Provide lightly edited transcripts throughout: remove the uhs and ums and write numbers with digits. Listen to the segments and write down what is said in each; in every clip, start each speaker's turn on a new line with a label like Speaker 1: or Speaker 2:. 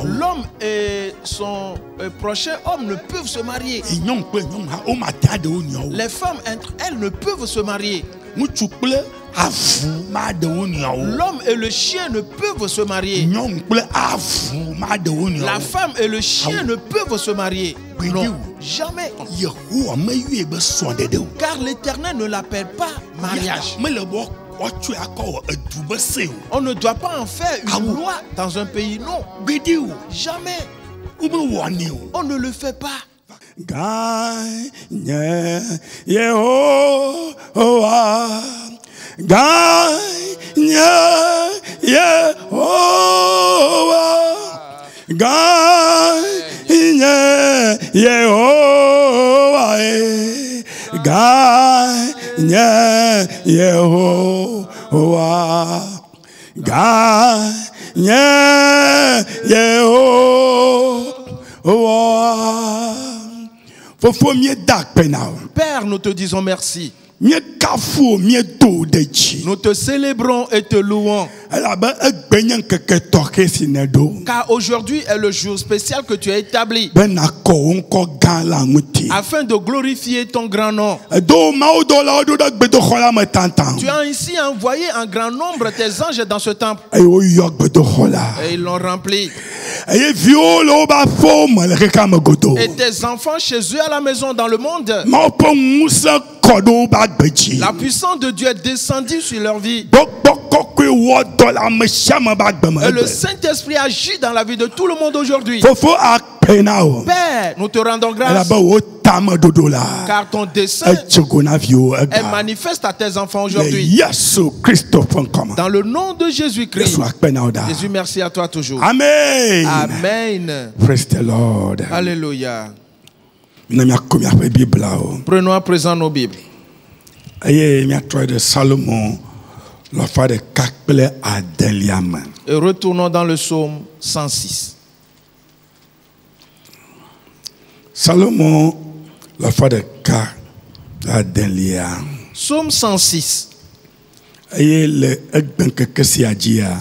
Speaker 1: L'homme et son prochain homme ne peuvent se marier. Les femmes entre elles ne peuvent se marier. L'homme et le chien ne peuvent se marier. La femme et le chien ne peuvent se marier. Non, jamais. Car l'Éternel ne l'appelle pas mariage. On ne doit pas en faire une loi dans un pays, non. Jamais. On ne le fait pas. Père, nous te disons merci. Nous te célébrons et te louons. Car aujourd'hui est le jour spécial que tu as établi afin de glorifier ton grand nom. Tu as ainsi envoyé un grand nombre de tes anges dans ce temple et ils l'ont rempli. Et tes enfants chez eux à la maison dans le monde, la puissance de Dieu est descendue sur leur vie. Et le Saint-Esprit agit dans la vie de tout le monde aujourd'hui. Père, nous te rendons grâce car ton dessein est manifeste à tes enfants aujourd'hui. Dans le nom de Jésus-Christ. Jésus, merci à toi toujours.
Speaker 2: Amen.
Speaker 1: Amen.
Speaker 2: Praise the Lord.
Speaker 1: Alléluia. Prenons à présent nos Bibles.
Speaker 2: Et
Speaker 1: retournons dans le psaume 106.
Speaker 2: Salomon, la foi de Adelia.
Speaker 1: Psaume 106.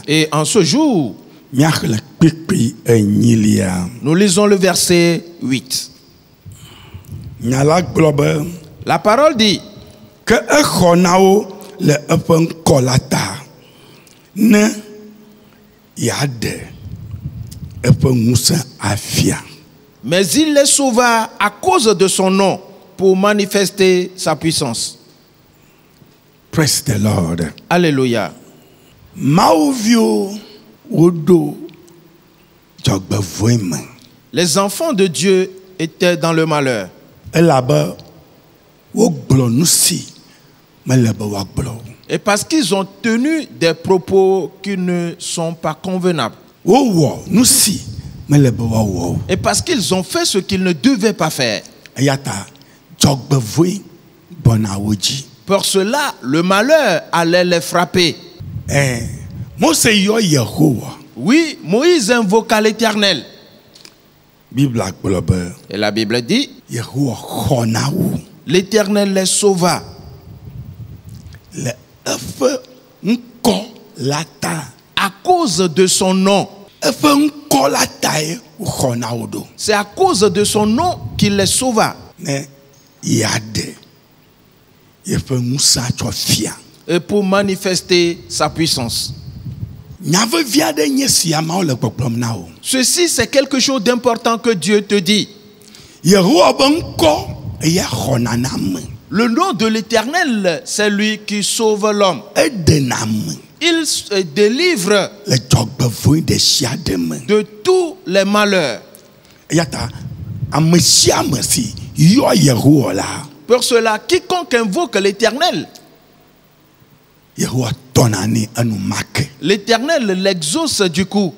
Speaker 2: Et
Speaker 1: en ce jour, nous lisons le verset 8. La parole dit
Speaker 2: que le ne yade
Speaker 1: mais il les sauva à cause de son nom pour manifester sa puissance.
Speaker 2: Praise the Lord.
Speaker 1: Alléluia. Les enfants de Dieu étaient dans le malheur. Et parce qu'ils ont tenu des propos qui ne sont pas convenables. Et parce qu'ils ont fait ce qu'ils ne devaient pas faire. Pour cela, le malheur allait les frapper. Oui, Moïse invoqua l'Éternel. Et la Bible dit, l'Éternel les sauva. À cause de son nom. C'est à cause de son nom qu'il les sauva. Et pour manifester sa puissance. Ceci, c'est quelque chose d'important que Dieu te dit. Le nom de l'Éternel, c'est lui qui sauve l'homme. Il délivre de tous les malheurs. Pour cela, quiconque invoque l'Éternel, l'Éternel l'exauce du coup.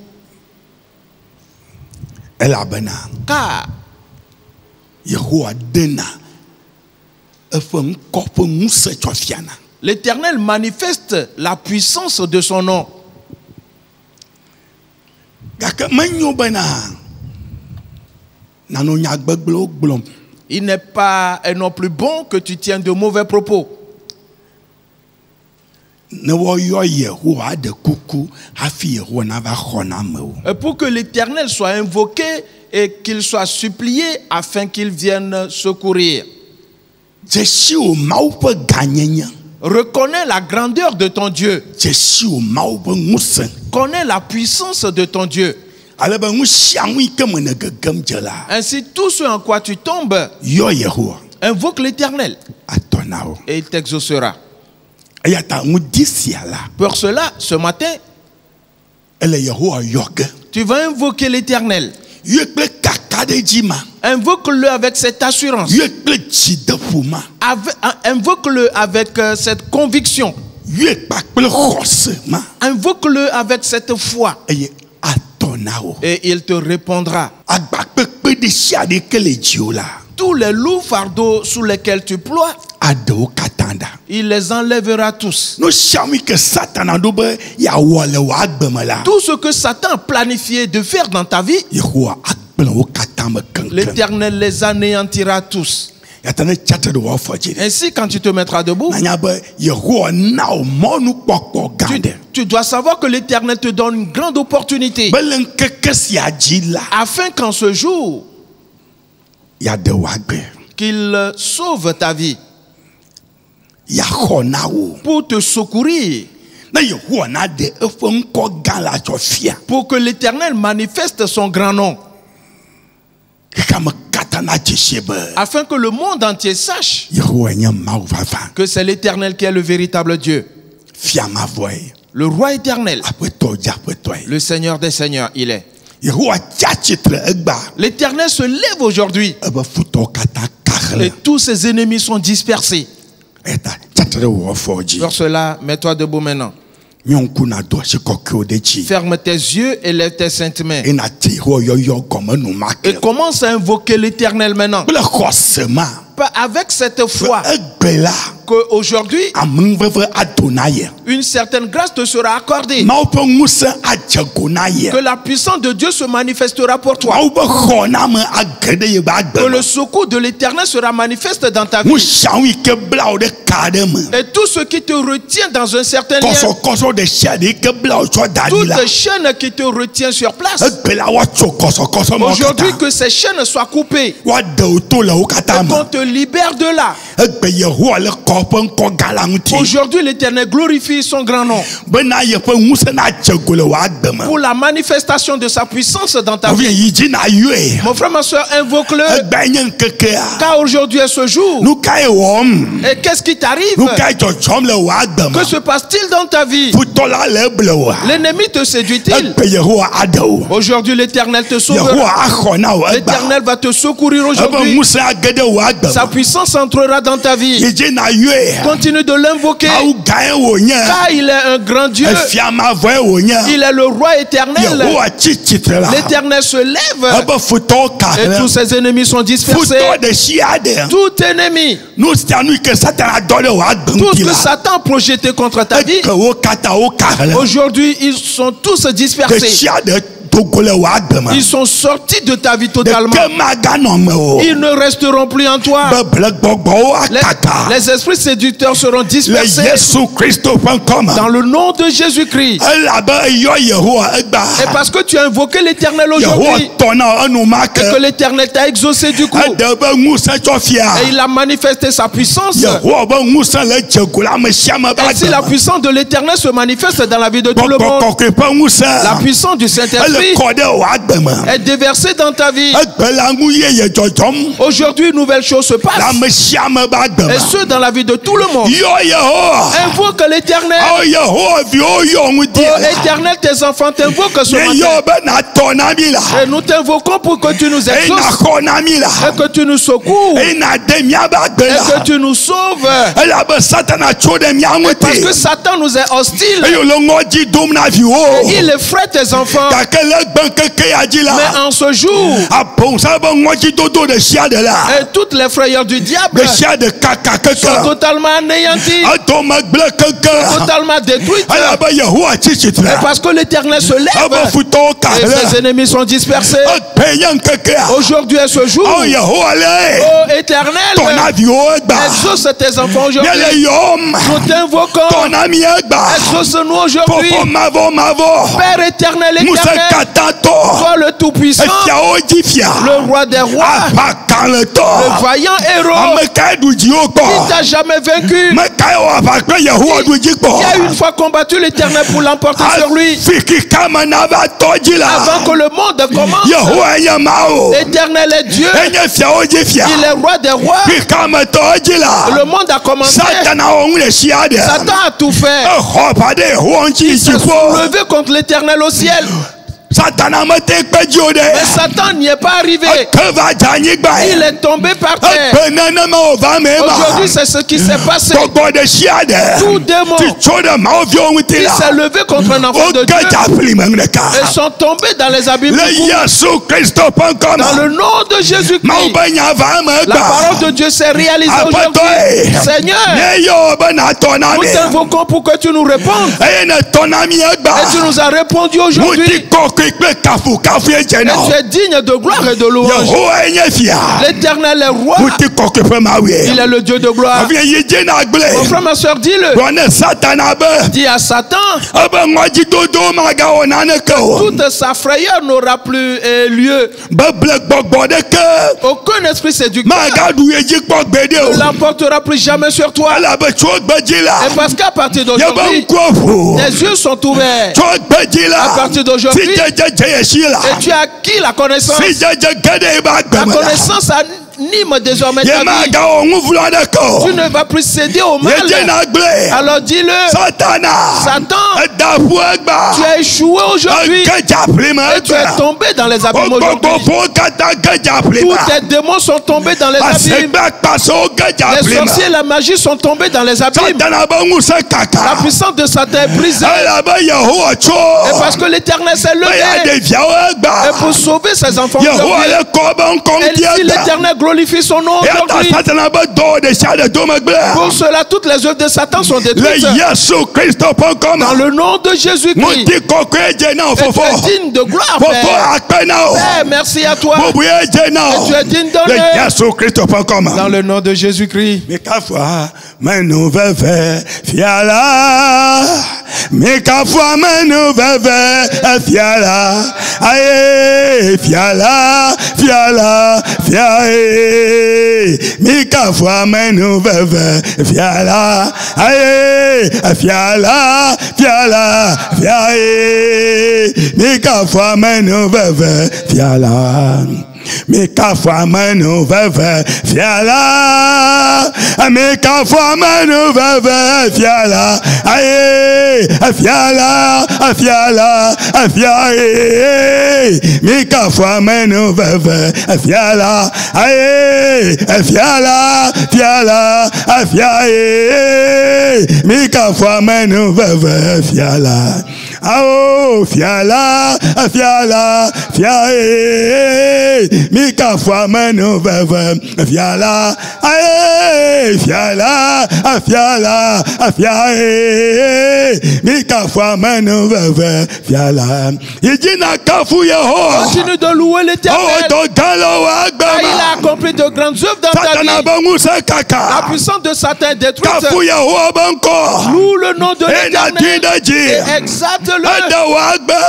Speaker 1: Car l'Éternel manifeste la puissance de son nom. Il n'est pas non plus bon que tu tiennes de mauvais propos. Pour que l'Éternel soit invoqué et qu'il soit supplié afin qu'il vienne secourir. Reconnais la grandeur de ton Dieu. Connais la puissance de ton Dieu. Ainsi, tout ce en quoi tu tombes, invoque l'Éternel et il t'exaucera. Pour cela, ce matin, tu vas invoquer l'Éternel. Invoque-le avec cette assurance. Invoque-le avec cette conviction. Invoque-le avec cette foi. Et il te répondra. Tous les lourds fardeaux sous lesquels tu ploies, il les enlèvera tous. Tout ce que Satan a planifié de faire dans ta vie, l'Éternel les anéantira tous. Ainsi, quand tu te mettras debout, tu dois savoir que l'Éternel te donne une grande opportunité afin qu'en ce jour, qu'il sauve ta vie pour te secourir, pour que l'Éternel manifeste son grand nom, afin que le monde entier sache que c'est l'Éternel qui est le véritable Dieu, le roi éternel, le Seigneur des seigneurs. Il est l'Éternel se lève aujourd'hui et tous ses ennemis sont dispersés. Pour cela, mets-toi debout maintenant. Ferme tes yeux et lève tes saintes mains. Et commence à invoquer l'Éternel maintenant. Avec cette foi qu'aujourd'hui, une certaine grâce te sera accordée. Que la puissance de Dieu se manifestera pour toi. Que le secours de l'Éternel sera manifeste dans ta vie. Et tout ce qui te retient dans un certain lien, toutes les chaînes qui te retiennent sur place, aujourd'hui que ces chaînes soient coupées et qu'on te libère de là. Aujourd'hui l'Éternel glorifie son grand nom pour la manifestation de sa puissance dans ta vie. Mon frère, ma soeur, invoque-le, car aujourd'hui est ce jour. Et qu'est-ce qui t'arrive? Que se passe-t-il dans ta vie? L'ennemi te séduit-il? Aujourd'hui l'Éternel te sauvera. L'Éternel va te secourir aujourd'hui. Sa puissance entrera dans ta vie. Continue de l'invoquer, car il est un grand Dieu. Il est le roi éternel. L'Éternel se lève et tous ses ennemis sont dispersés. Tout ennemi, tout ce que Satan a projeté contre ta vie, aujourd'hui ils sont tous dispersés. Ils sont sortis de ta vie totalement. Ils ne resteront plus en toi. Les esprits séducteurs seront dispersés dans le nom de Jésus-Christ. Et parce que tu as invoqué l'Éternel aujourd'hui, et que l'Éternel t'a exaucé du coup, et il a manifesté sa puissance. Ainsi la puissance de l'Éternel se manifeste dans la vie de tout le monde. La puissance du Saint-Esprit est déversée dans ta vie. Aujourd'hui, une nouvelle chose se passe, et ce dans la vie de tout le monde. Invoque l'Éternel. Oh Éternel, tes enfants t'invoquent ce matin. Et nous t'invoquons pour que tu nous exauces, et que tu nous secours, et que tu nous sauves. Parce que Satan nous est hostile, et il effraie tes enfants. Mais en ce jour, et toutes les frayeurs du diable sont totalement anéanties, totalement détruites. Et parce que l'Éternel se lève et ses ennemis sont dispersés. Aujourd'hui est ce jour. Oh Éternel, exauce tes enfants aujourd'hui. Nous t'invoquons. Exauce-nous aujourd'hui. Père éternel, toi le Tout-Puissant, le Roi des Rois, le vaillant héros qui t'a jamais vaincu, qui a une fois combattu l'Éternel pour l'emporter sur lui. Avant que le monde commence, l'Éternel est Dieu, il est Roi des Rois. Le monde a commencé, Satan a tout fait, il s'est soulevé contre l'Éternel au ciel. Mais Satan n'y est pas arrivé. Il est tombé par terre. Aujourd'hui, c'est ce qui s'est passé. Tout démon qui s'est levé contre un enfant de Dieu et sont tombés dans les abîmes. Dans le nom de Jésus-Christ, la parole de Dieu s'est réalisée aujourd'hui. Seigneur, nous t'invoquons pour que tu nous répondes. Et tu nous as répondu aujourd'hui. Et tu es digne de gloire et de louange. L'Éternel est roi. Il est le Dieu de gloire. Mon frère, ma soeur, dis-le. Dis à Satan que toute sa frayeur n'aura plus lieu. Aucun esprit séducteur ne l'emportera plus jamais sur toi. Et parce qu'à partir d'aujourd'hui, tes yeux sont ouverts. À partir d'aujourd'hui, et tu as acquis la connaissance. La connaissance anime désormais ta vie. Tu ne vas plus céder au mal. Alors dis-le. Satan, tu as échoué aujourd'hui. Et tu es tombé dans les abîmes aujourd'hui. Tous tes démons sont tombés dans les abîmes. Les sorciers et la magie sont tombés dans les abîmes. La puissance de Satan est brisée. Et parce que l'Éternel s'est levé. Et pour sauver ses enfants aujourd'hui, et si l'Éternel glorifie son nom aujourd'hui, pour cela toutes les œuvres de Satan sont détruites. Dans le nom de Jésus-Christ. Et tu es digne de gloire, Père. Père, merci à toi. Et tu es digne d'honneur. Dans le nom de Jésus-Christ.
Speaker 2: Mika fwa menu veve fiala aye fiala fiala fiala Mika fwa menu veve fiala Mika fwa menu veve fiala Mika fwa menu veve fiala aye fiala fiala fiala Mika fwa menu veve fiala aye fiala fiala fiala Mika fwa menu veve fiala oh fiala fiala fiala Mika fwa menu veve fiala aye fiala fiala fiala Mika fwa menu veve fiala Yijina kafu Yehowa.
Speaker 1: Continue de louer l'Éternel. Car il a accompli de grandes œuvres dans ta vie. La puissance de Satan est détruite. Loue le nom de l'Éternel et exalte-le.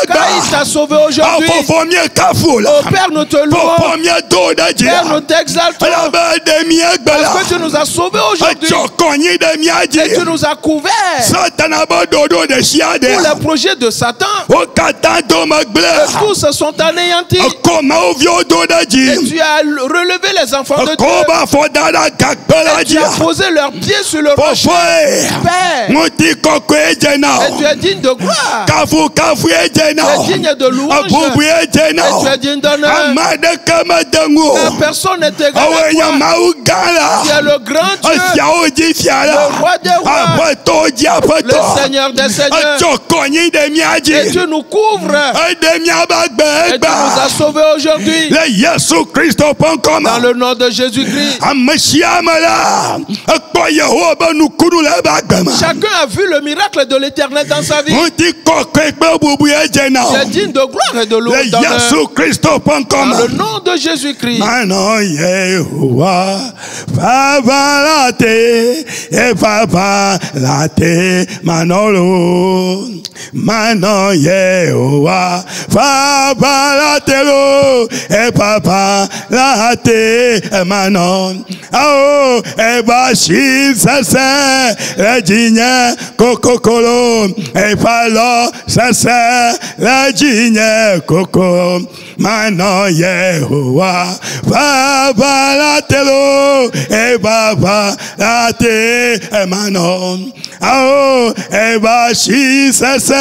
Speaker 1: Car il t'a sauvé aujourd'hui. Oh Père, nous te louons. Père, nous t'exaltons. Parce que tu nous as sauvés aujourd'hui. Et tu nous as couverts. Tous les projets de Satan, tous se sont anéantis. Et tu as relevé les enfants de Dieu. Et tu as posé leurs pieds sur le rocher. Père, et tu es digne de gloire. digne de louange. Et tu es digne d'honneur. Personne n'est égal à toi. Tu es le grand Dieu, le roi des rois, le Seigneur des seigneurs. Et tu nous couvres. Et tu nous as sauvés aujourd'hui. Dans le nom de Jésus-Christ. Chacun a vu le miracle de l'Éternel dans sa vie. Tu es digne de gloire et de louange. Dans le nom de Jésus-Christ.
Speaker 2: Mano Yehowa Fabalatelo e papa late manon ao e bashi sase rejinya kokokolo e palo sase rejinya koko Mano Yehowa Fabalatelo e papa late manon ao e bashi sase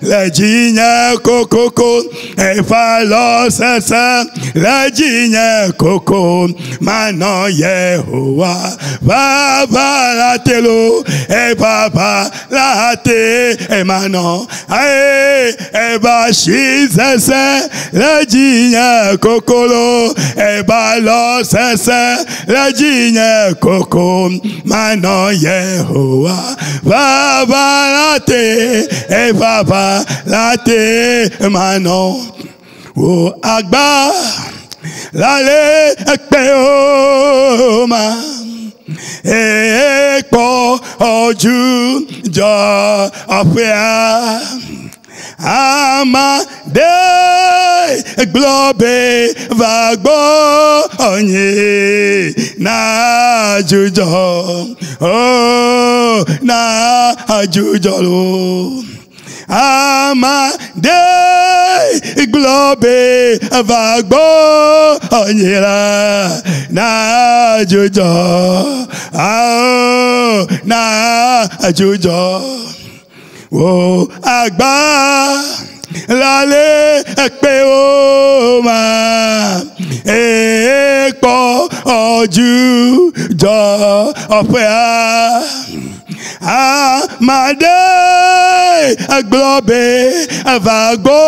Speaker 2: la jinya kokoko e falo sasa la jinya koko mano Yehowa baba la telo e papa la te e mano e bashi sasa la jinya kokolo e balo sasa la jinya koko mano Yehowa baba la te e papa la te manon o agba la le ekpeoma ekpo oju jo opea amade globe vagbo onye na jujo oh na jujo lo amade globe vagbo onyera na jujo oh na jujo oh agba lale pe o ma ekpo oju jo opea amade globe vagbo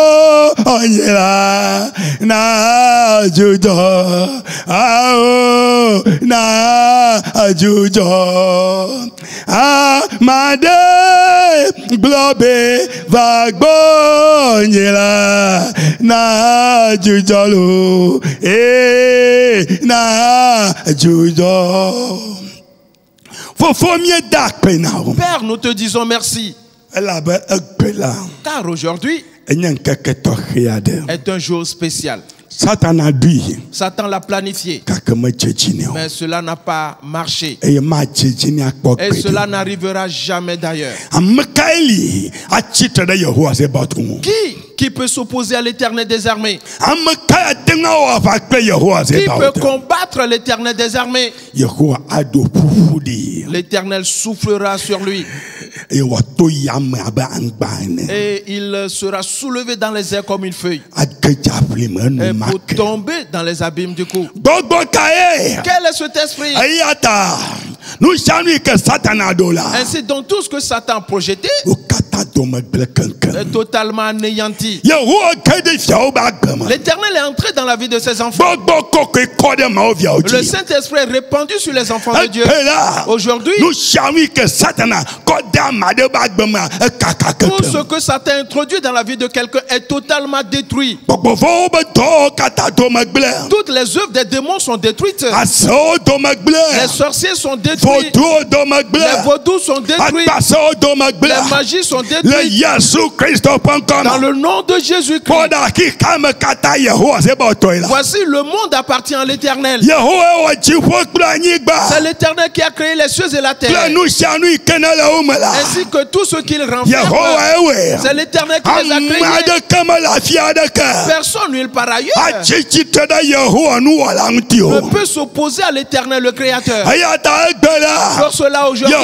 Speaker 2: onyera na jujo oh na jujo amade globe vagbo onyera na jujo lo na jujo.
Speaker 1: Père, nous te disons merci. Car aujourd'hui est un jour spécial. Satan l'a planifié. Mais cela n'a pas marché. Et cela n'arrivera jamais d'ailleurs. Qui peut s'opposer à l'Éternel des armées? Qui peut combattre l'Éternel des armées? L'Éternel soufflera sur lui. Et il sera soulevé dans les airs comme une feuille. Et pour tomber dans les abîmes du coup. Quel est cet esprit? Ainsi donc tout ce que Satan a projeté est totalement anéanti. L'Éternel est entré dans la vie de ses enfants. Le Saint-Esprit est répandu sur les enfants de Dieu. Aujourd'hui, tout ce que Satan a introduit dans la vie de quelqu'un est totalement détruit. Toutes les œuvres des démons sont détruites. Les sorciers sont détruits. Les vaudous sont détruits. Les magies sont détruites. Dans le nom de Jésus-Christ. Voici le monde appartient à l'Éternel. C'est l'Éternel qui a créé les cieux et la terre. Ainsi que tout ce qu'il renferme. C'est l'Éternel qui les a créés. Personne nulle part ailleurs ne peut s'opposer à l'Éternel le Créateur. Pour cela aujourd'hui,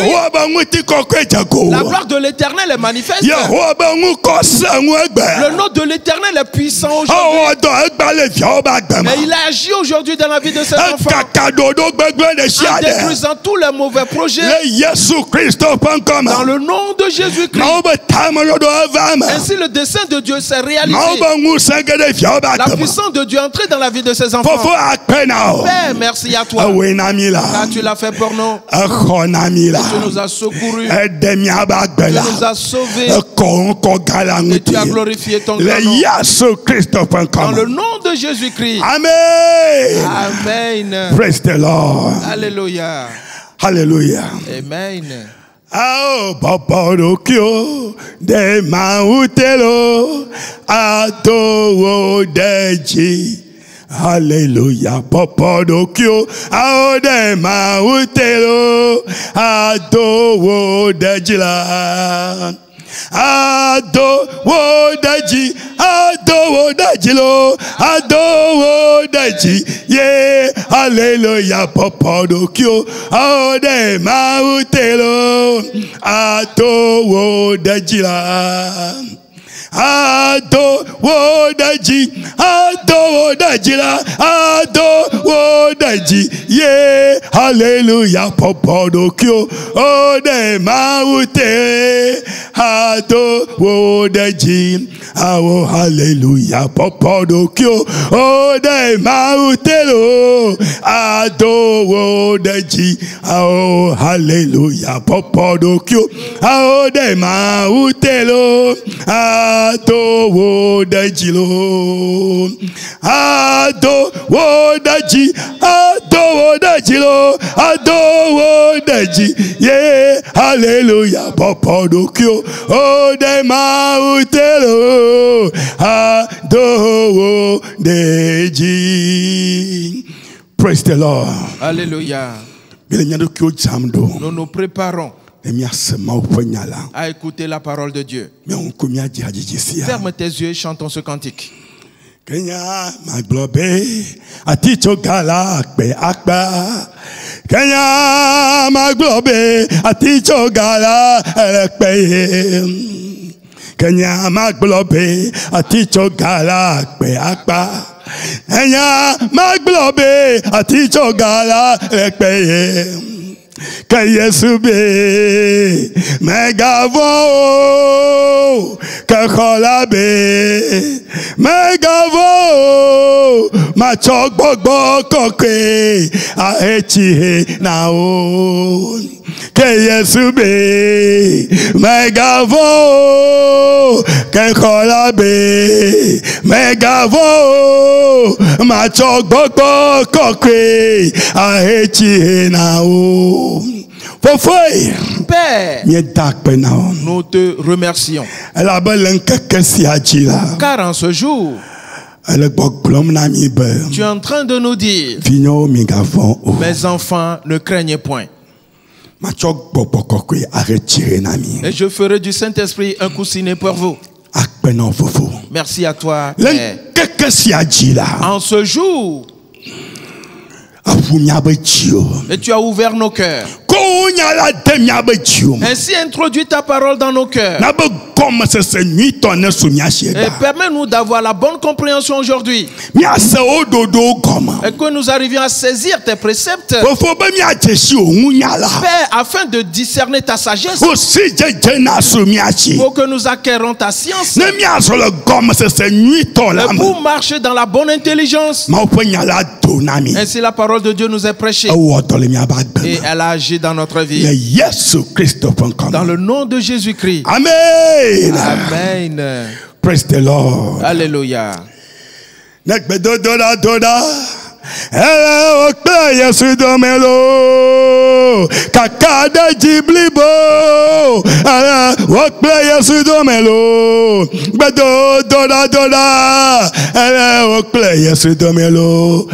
Speaker 1: la gloire de l'Éternel est magnifique. manifeste. Le nom de l'Éternel est puissant aujourd'hui. Et il a agi aujourd'hui dans la vie de ses enfants. En détruisant tous les mauvais projets. Dans le nom de Jésus-Christ. Ainsi le dessein de Dieu s'est réalisé. La puissance de Dieu est entrée dans la vie de ses enfants. Père, merci à toi. Car tu l'as fait pour nous. Tu nous as secourus. Tu nous as sauvés. Et tu as glorifié ton grand nom. Dans le nom de Jésus-Christ.
Speaker 2: Amen.
Speaker 1: Amen.
Speaker 2: Praise the Lord.
Speaker 1: Alléluia.
Speaker 2: Hallelujah.
Speaker 1: Amen.
Speaker 2: Ao paparokyo de mautelo ato deji. Hallelujah. Paparokyo ao de mautelo ato deji la. Ado wodaji lo, ado wodaji, yeah, hallelujah, papa dokyo, ode mautelo, ado wodaji la. Ado wodaji la, ado wodaji, yeah, hallelujah, papa dokyo, ode maute, ado wodaji, oh hallelujah, papa dokyo, ode mautelo, ado wodaji, oh hallelujah, papa dokyo, ode mautelo, ado wodaji lo, ado wodaji lo, ado wodaji, yeah, hallelujah, papa dokyo, ode mautelo, ado wodaji. Praise the Lord.
Speaker 1: Alléluia. Nous nous préparons à écouter la parole de Dieu. Ferme tes yeux et chantons ce cantique.
Speaker 2: Kenya maglobe aticho gala akpe akpa. Kenya maglobe aticho gala akpe. Kenya maglobe aticho gala akpe akpa. Kenya maglobe aticho gala akpe. Kayesube megavo kakolabe megavo machok bogbo kokwe ahechi nao. Kayesube megavo kakolabe megavo machok bogbo kokwe ahechi nao.
Speaker 1: Père, nous te remercions. Car en ce jour, tu es en train de nous dire: mes enfants, ne craignez point. Et je ferai du Saint-Esprit un coussinet pour vous. Merci à toi, Père. En ce jour, et tu as ouvert nos cœurs. Ainsi introduis ta parole dans nos cœurs. Et permets-nous d'avoir la bonne compréhension aujourd'hui. Et que nous arrivions à saisir tes préceptes. Père, afin de discerner ta sagesse. Pour que nous acquérons ta science. Et pour marcher dans la bonne intelligence. Ainsi la parole de Dieu nous est prêchée. Et elle a agi dans notre vie. Dans le nom de Jésus-Christ.
Speaker 2: Amen.
Speaker 1: Amen.
Speaker 2: Praise the Lord.
Speaker 1: Alléluia.
Speaker 2: Yesu domelo kakada jiblibo okple Yesu domelo bedo doda okple Yesu domelo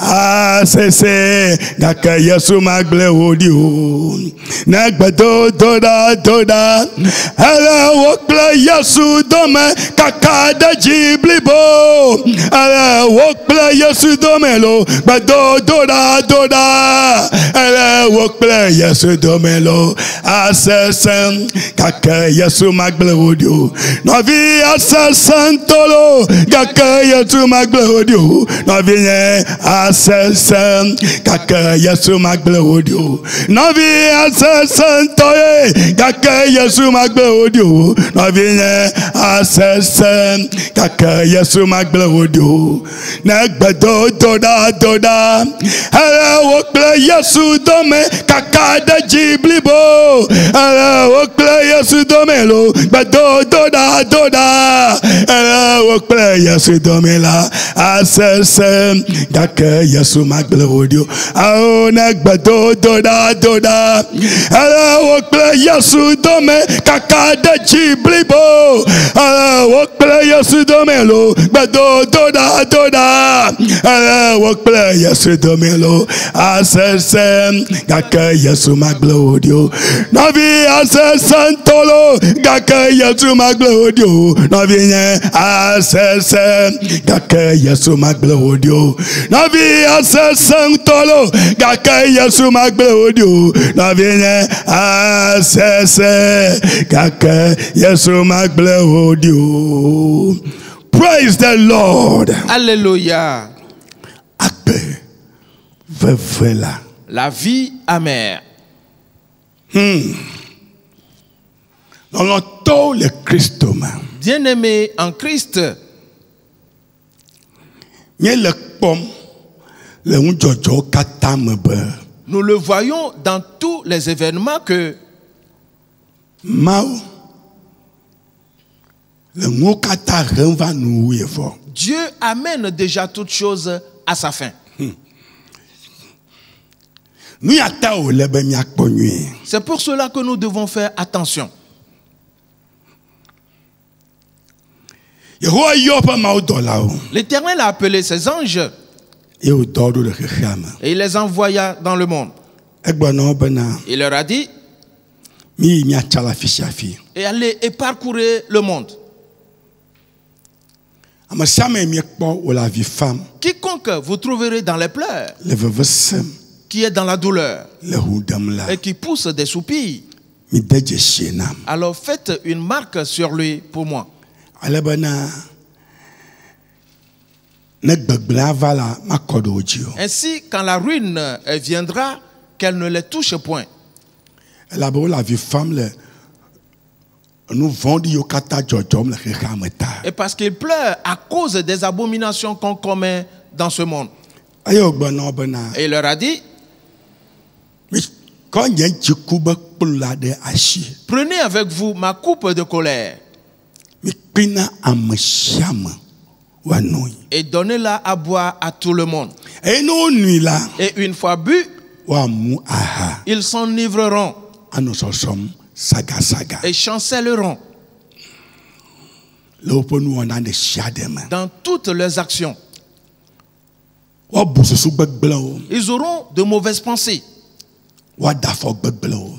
Speaker 2: asese gaka Yesu magle odio na gbado doda ala wokla Yesu dome kaka da jiblibo ala wokla Yesu dome lo gbado doda ala wokla Yesu dome lo asese gaka Yesu magle odio novi asese tolo gaka Yesu magle odio novi asese kaka Yesu magle odio novi asese toye kaka Yesu magle odio novi asese kaka Yesu magle odio na gbado doda ala wokle Yesu dome kaka da jiblibo ala wokle Yesu dome lo gbado doda ala wokle Yesu dome la asese kaka Yesu magle odio ao na gbado doda ala wokle Yesu dome kaka da jiblibo ala wokle Yesu dome lo gbado doda ala wokle Yesu dome lo asese kaka Yesu magle odio novi asese tolo kaka Yesu magle odio novi asese kaka Yesu magle odio novi asese tolo kaka Yesu magle odio novi asese kaka Yesu magle odio. Praise the Lord.
Speaker 1: Alléluia.
Speaker 2: Akbe vevela.
Speaker 1: La vie amère.
Speaker 2: Dans le temps le Christ humain.
Speaker 1: Bien-aimé en Christ. Nous le voyons dans tous les événements que Dieu amène déjà toutes choses à sa fin. C'est pour cela que nous devons faire attention. L'Éternel a appelé ses anges et il les envoya dans le monde. Il leur a dit et allez et parcourez le monde. Quiconque vous trouverez dans les pleurs, qui est dans la douleur et qui pousse des soupirs, alors faites une marque sur lui pour moi. Ainsi, quand la ruine viendra, qu'elle ne les touche point. Et parce qu'il pleure à cause des abominations qu'on commet dans ce monde. Et il leur a dit, prenez avec vous ma coupe de colère et donnez-la à boire à tout le monde. Et une fois bu, ils s'enivreront et chancelleront dans toutes leurs actions. Ils auront de mauvaises pensées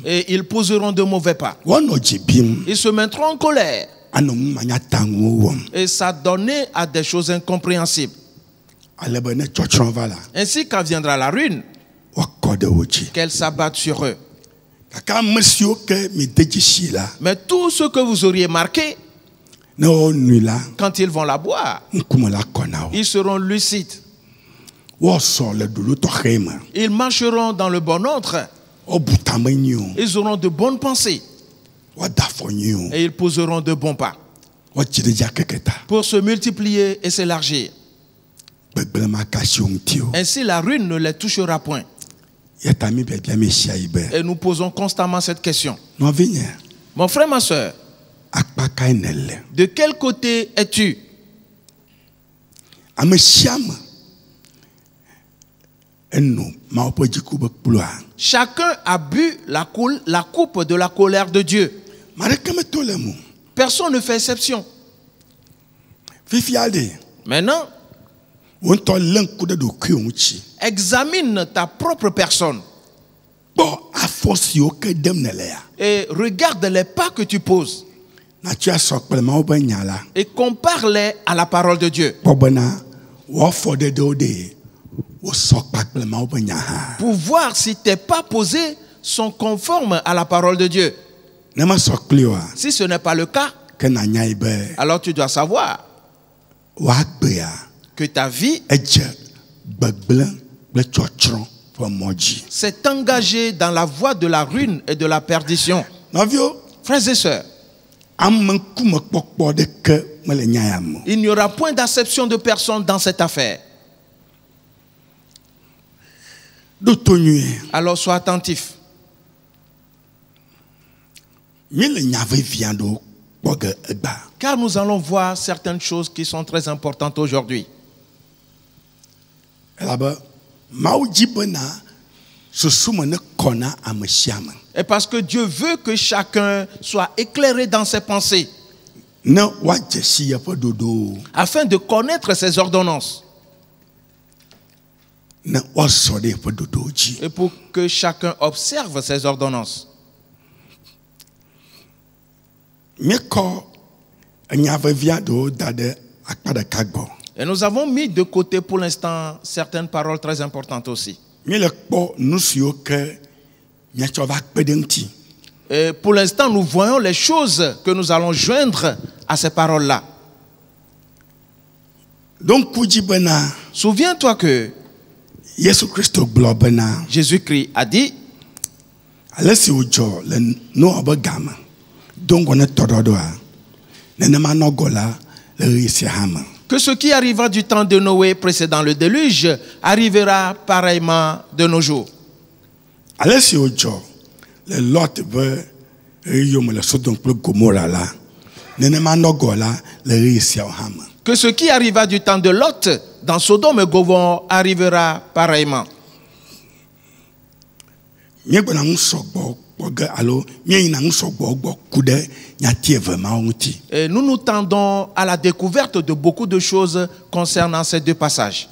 Speaker 1: et ils poseront de mauvais pas. Ils se mettront en colère et s'adonner à des choses incompréhensibles. Ainsi, quand viendra la ruine, qu'elle s'abatte sur eux. Mais tout ce que vous auriez marqué, quand ils vont la boire, ils seront lucides. Ils marcheront dans le bon ordre. Ils auront de bonnes pensées. Et ils poseront de bons pas pour se multiplier et s'élargir. Ainsi, la ruine ne les touchera point. Et nous posons constamment cette question. Mon frère, ma soeur, de quel côté es-tu? Chacun a bu la coupe de la colère de Dieu. Personne ne fait exception. Maintenant, Examine ta propre personne. Et regarde les pas que tu poses. Et compare-les à la parole de Dieu. Pour voir si tes pas posés sont conformes à la parole de Dieu. Si ce n'est pas le cas, alors tu dois savoir que ta vie s'est engagée dans la voie de la ruine et de la perdition. Frères et sœurs, il n'y aura point d'acception de personne dans cette affaire. Alors sois attentif. Car nous allons voir certaines choses qui sont très importantes aujourd'hui. Et parce que Dieu veut que chacun soit éclairé dans ses pensées, afin de connaître ses ordonnances, et pour que chacun observe ses ordonnances. Et nous avons mis de côté pour l'instant certaines paroles très importantes aussi. Et pour l'instant, nous voyons les choses que nous allons joindre à ces paroles-là. Donc, souviens-toi que Jésus-Christ a dit que ce qui arriva du temps de Noé précédant le déluge arrivera pareillement de nos jours. Que ce qui arriva du temps de Lot dans Sodome et Gomorrhe arrivera pareillement. Et nous nous tendons à la découverte de beaucoup de choses concernant ces deux passages.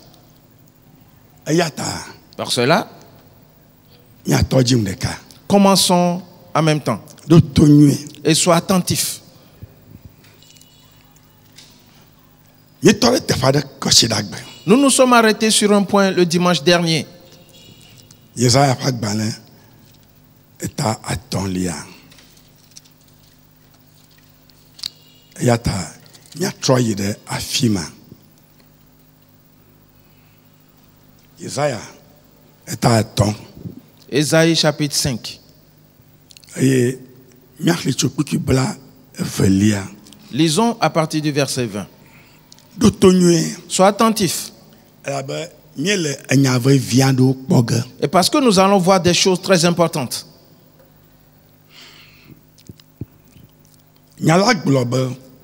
Speaker 1: Par cela, commençons en même temps. Et sois attentif. Nous nous sommes arrêtés sur un point le dimanche dernier. Ésaïe chapitre 5. Lisons à partir du verset 20. Sois attentif. Et parce que nous allons voir des choses très importantes.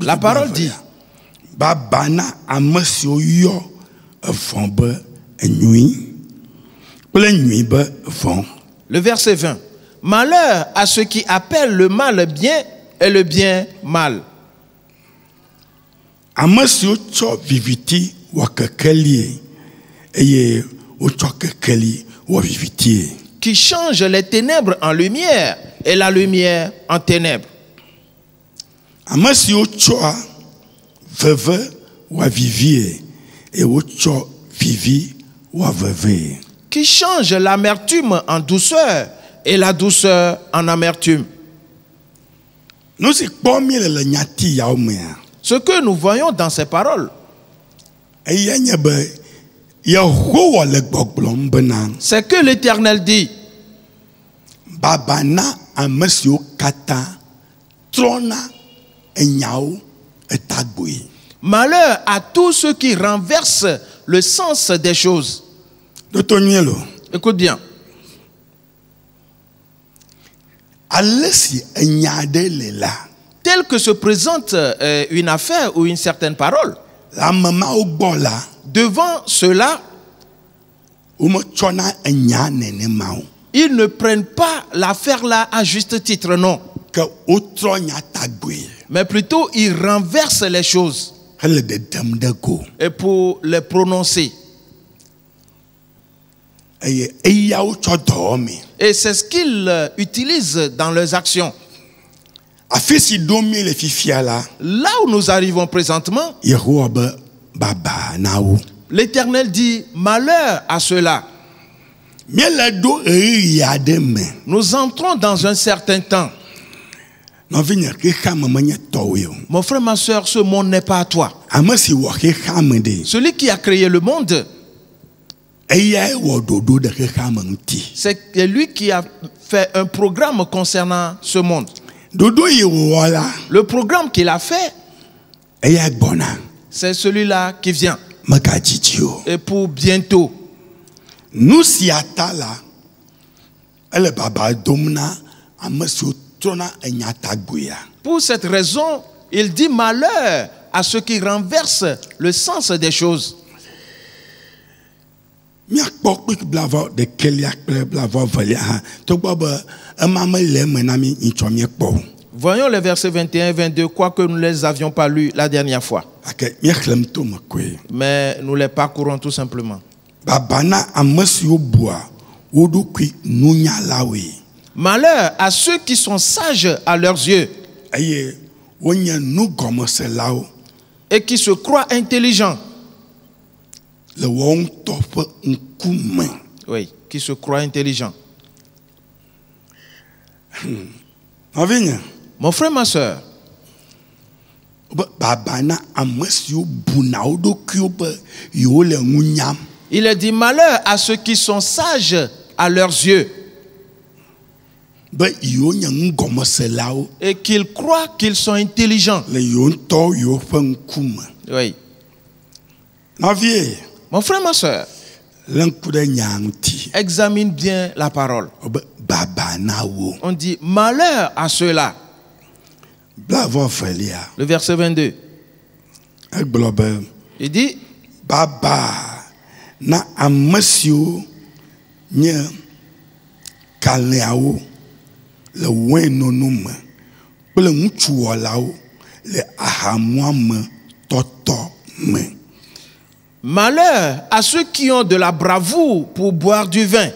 Speaker 1: La parole dit le verset 20. Malheur à ceux qui appellent le mal bien et le bien mal. Qui change les ténèbres en lumière et la lumière en ténèbres. Qui change l'amertume en douceur et la douceur en amertume. Ce que nous voyons dans ces paroles, c'est que l'Éternel dit malheur à tous ceux qui renversent le sens des choses. Écoute bien. Tel que se présente une affaire ou une certaine parole, devant cela, ils ne prennent pas l'affaire là à juste titre, non. Mais plutôt ils renversent les choses. et pour les prononcer. Et c'est ce qu'ils utilisent dans leurs actions. Là où nous arrivons présentement, l'Éternel dit malheur à ceux-là. Nous entrons dans un certain temps. Mon frère, ma soeur, ce monde n'est pas à toi. Celui qui a créé le monde, c'est lui qui a fait un programme concernant ce monde. Le programme qu'il a fait, c'est celui-là qui vient. Et pour bientôt.
Speaker 2: Nous si atala, elle baba domna,
Speaker 1: pour cette raison, il dit malheur à ceux qui renversent le sens des choses. Voyons les versets 21 et 22, quoique nous ne les avions pas lus la dernière fois. Mais nous les parcourons tout simplement. Malheur à ceux qui sont sages à leurs yeux et qui se croient intelligents. Oui, qui se croient intelligents. Mon frère, ma soeur, il a dit malheur à ceux qui sont sages à leurs yeux et qu'ils croient qu'ils sont intelligents. Oui. Mon frère, ma soeur, examine bien la parole. On dit malheur à ceux-là. Le verset 22. Il dit
Speaker 2: na amasio nye kaleao le wenonum ple ŋutsuwɔlawo le ahamuame tɔtɔ me.
Speaker 1: Malheur à ceux qui ont de la bravoure pour boire du vin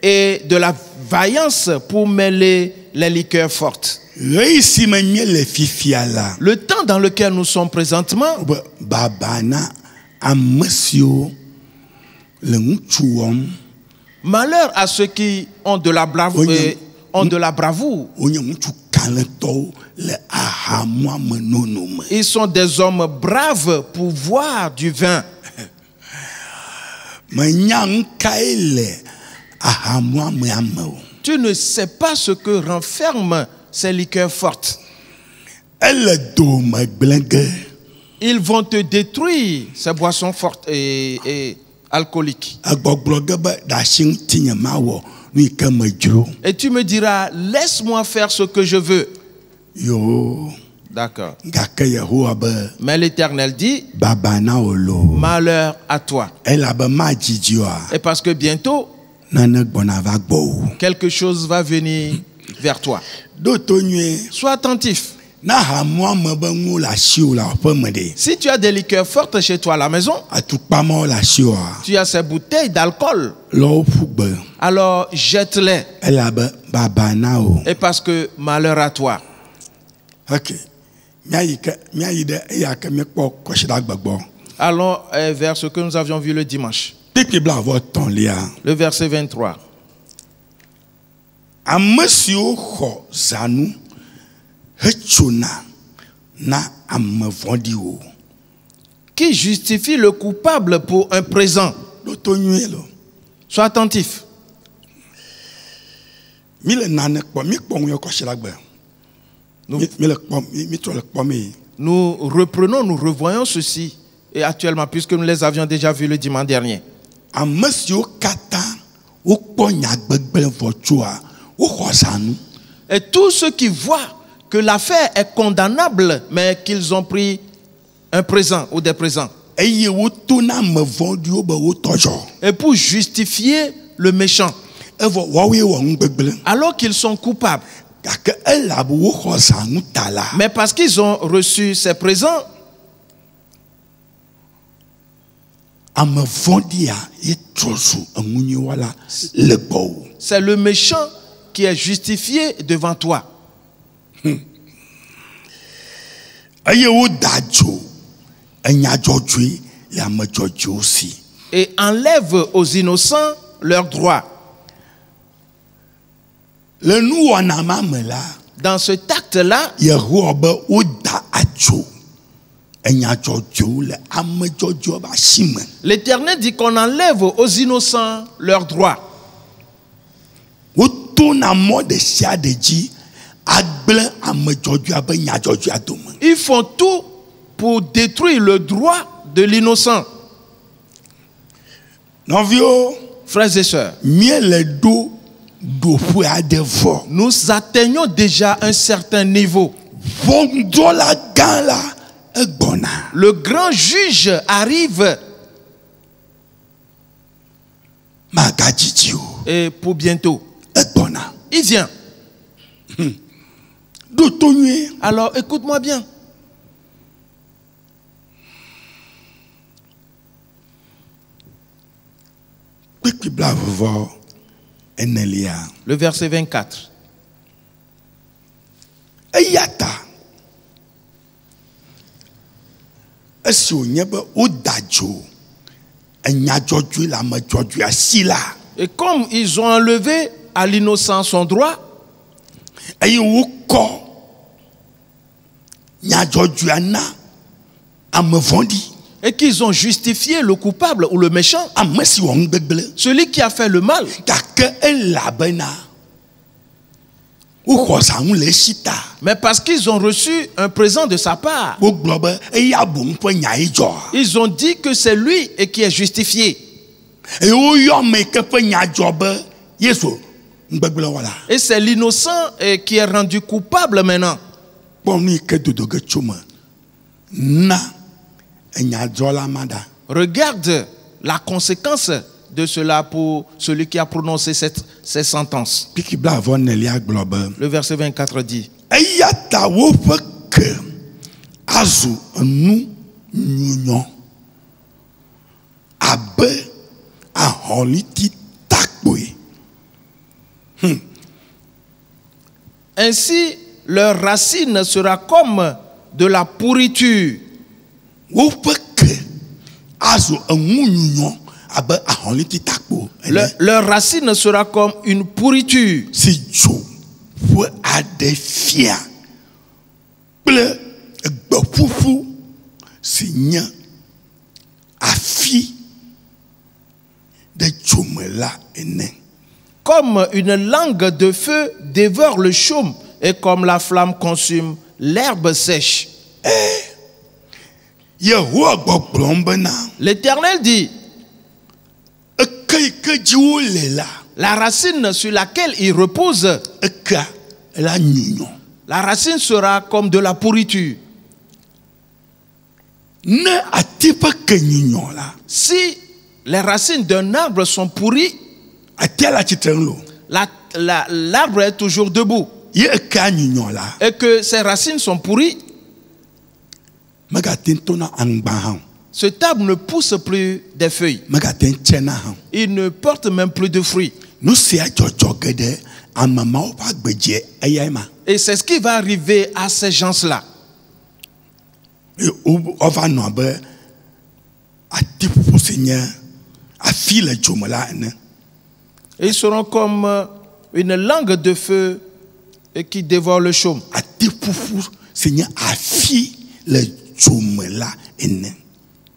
Speaker 1: et de la vaillance pour mêler les liqueurs fortes. Le temps dans lequel nous sommes présentement, malheur à ceux qui ont de la bravoure, Ils sont des hommes braves pour boire du vin. Tu ne sais pas ce que renferment ces liqueurs fortes. Ils vont te détruire, ces boissons fortes et alcooliques. Et tu me diras, laisse-moi faire ce que je veux. D'accord. Mais l'Éternel dit, malheur à toi. Et parce que bientôt, quelque chose va venir vers toi. Sois attentif. Si tu as des liqueurs fortes chez toi à la maison, tu as ces bouteilles d'alcool, alors jette-les. Et parce que malheur à toi. Allons vers ce que nous avions vu le dimanche. Le verset 23. Qui justifie le coupable pour un présent. Sois attentif. Nous reprenons, nous revoyons ceci. Et actuellement, puisque nous les avions déjà vus le dimanche dernier. Et tous ceux qui voient que l'affaire est condamnable, mais qu'ils ont pris un présent ou des présents. Et pour justifier le méchant, alors qu'ils sont coupables. Mais parce qu'ils ont reçu ces présents, C'est le méchant qui est justifié devant toi. Et enlève aux innocents leurs droits. Dans ce acte-là, l'Éternel dit qu'on enlève aux innocents leurs droits. Ils font tout pour détruire le droit de l'innocent. Frères et sœurs, nous atteignons déjà un certain niveau. Le grand juge arrive. Et pour bientôt. Il vient. Alors écoute-moi bien. Le verset 24. Et comme ils ont enlevé à l'innocent son droit, et qu'ils ont justifié le coupable ou le méchant, celui qui a fait le mal. Mais parce qu'ils ont reçu un présent de sa part, ils ont dit que c'est lui qui est justifié. Et c'est l'innocent qui est rendu coupable maintenant. Regarde la conséquence de cela pour celui qui a prononcé ces sentences. Le verset 24 dit: ainsi leur racine sera comme de la pourriture. Leur racine sera comme une pourriture. Comme une langue de feu dévore le chaume et comme la flamme consume l'herbe sèche. L'Éternel dit: la racine sur laquelle il repose, la racine sera comme de la pourriture. Si les racines d'un arbre sont pourries, l'arbre est toujours debout. Et que ses racines sont pourries, cet arbre ne pousse plus des feuilles. Il ne porte même plus de fruits. Et c'est ce qui va arriver à ces gens-là. Ils seront comme une langue de feu qui dévore le chaume.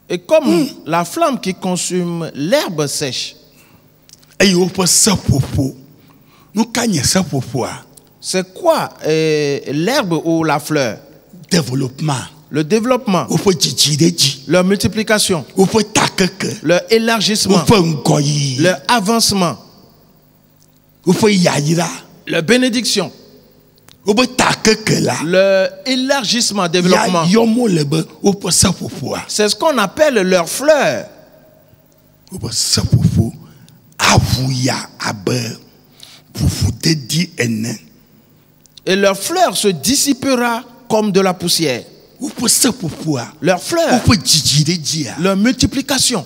Speaker 1: Et comme la flamme qui consume l'herbe sèche. C'est quoi l'herbe ou la fleur? Le développement, leur multiplication, leur élargissement, leur avancement, leur bénédiction, leur élargissement, développement. C'est ce qu'on appelle leur fleur. Et leur fleur se dissipera comme de la poussière. leurs fleurs, leur multiplication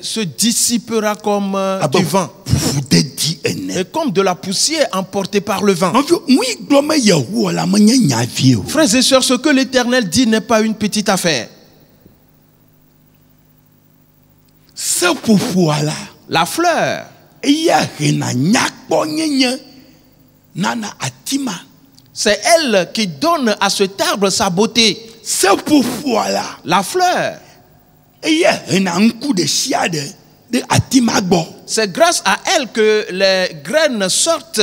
Speaker 1: se dissipera comme du vent et comme de la poussière emportée par le vent. Frères et sœurs, ce que l'Éternel dit n'est pas une petite affaire. La fleur, c'est elle qui donne à cet arbre sa beauté. La fleur, c'est grâce à elle que les graines sortent.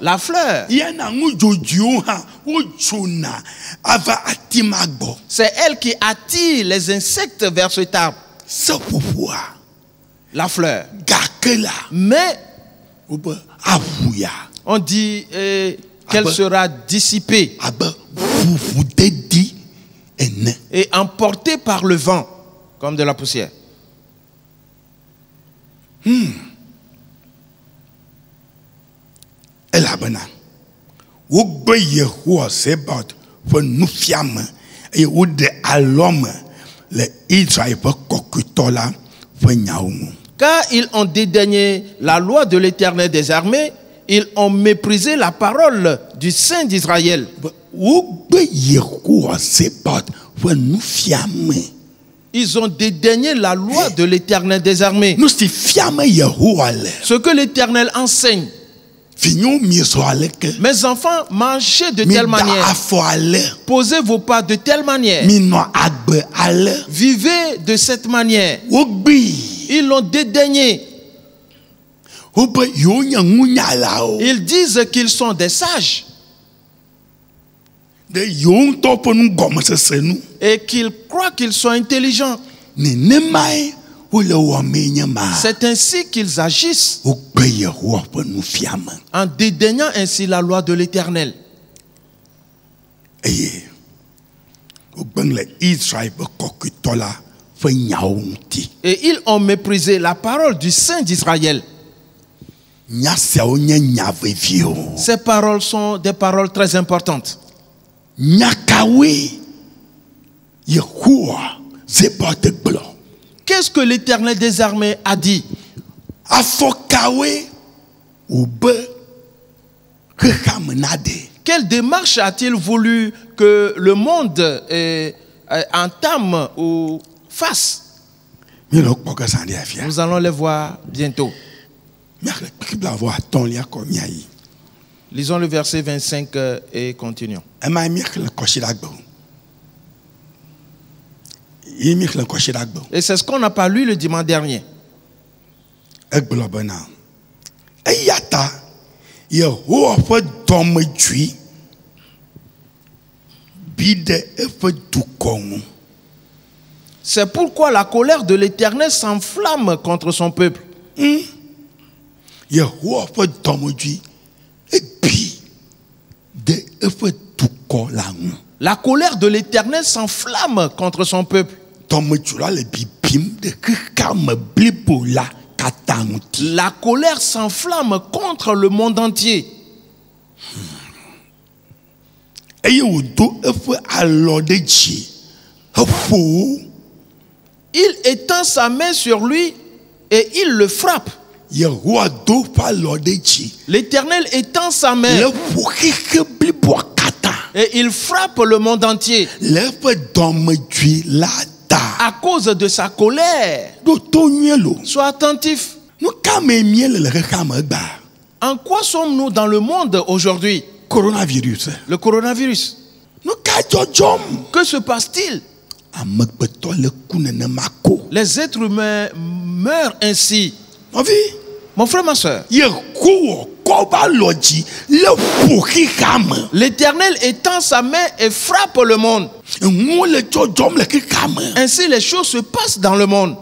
Speaker 1: La fleur, c'est elle qui attire les insectes vers cet arbre. La fleur. Mais on dit qu'elle sera dissipée et emportée par le vent comme de la poussière. Car ils ont dédaigné la loi de l'Éternel des armées, ils ont méprisé la parole du Saint d'Israël. Ils ont dédaigné la loi de l'Éternel des armées. Ce que l'Éternel enseigne. Mes enfants, marchez de telle manière. Posez vos pas de telle manière. Vivez de cette manière. Ils l'ont dédaigné. Ils disent qu'ils sont des sages. Et qu'ils croient qu'ils sont intelligents. C'est ainsi qu'ils agissent, en dédaignant ainsi la loi de l'Éternel. Et ils ont méprisé la parole du Saint d'Israël. Ces paroles sont des paroles très importantes. Qu'est-ce que l'Éternel des armées a dit? Quelle démarche a-t-il voulu que le monde entame ou fasse? Nous allons les voir bientôt. Lisons le verset 25 et continuons. Et c'est ce qu'on n'a pas lu le dimanche dernier. C'est pourquoi la colère de l'Éternel s'enflamme contre son peuple. La colère de l'Éternel s'enflamme contre son peuple. La colère s'enflamme contre le monde entier. Il étend sa main sur lui et il le frappe. L'Éternel étend sa main et il frappe le monde entier à cause de sa colère. Sois attentif. En quoi sommes-nous dans le monde aujourd'hui? Le coronavirus. Que se passe-t-il? Les êtres humains meurent ainsi. Mon frère, ma soeur, l'Éternel étend sa main et frappe le monde. Ainsi les choses se passent dans le monde.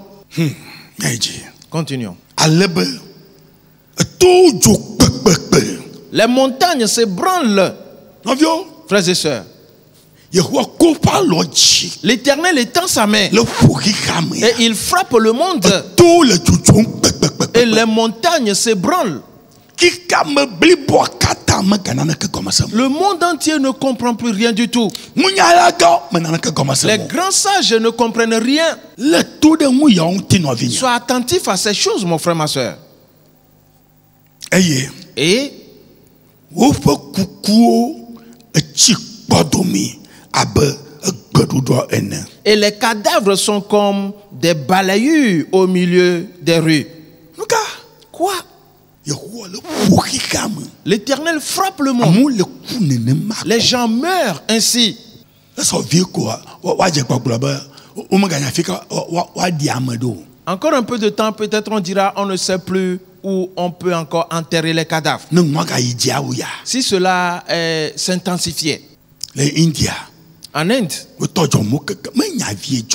Speaker 1: Continuons. Les montagnes s'ébranlent. Frères et sœurs, l'Éternel étend sa main et il frappe le monde. Et les montagnes s'ébranlent. Le monde entier ne comprend plus rien du tout. Les grands sages ne comprennent rien. Sois attentif à ces choses, mon frère, ma soeur. Et les cadavres sont comme des balayures au milieu des rues. Quoi? L'Éternel frappe le monde. Les gens meurent ainsi. Encore un peu de temps, peut-être on dira, on ne sait plus où on peut encore enterrer les cadavres. Si cela s'intensifiait. En Inde,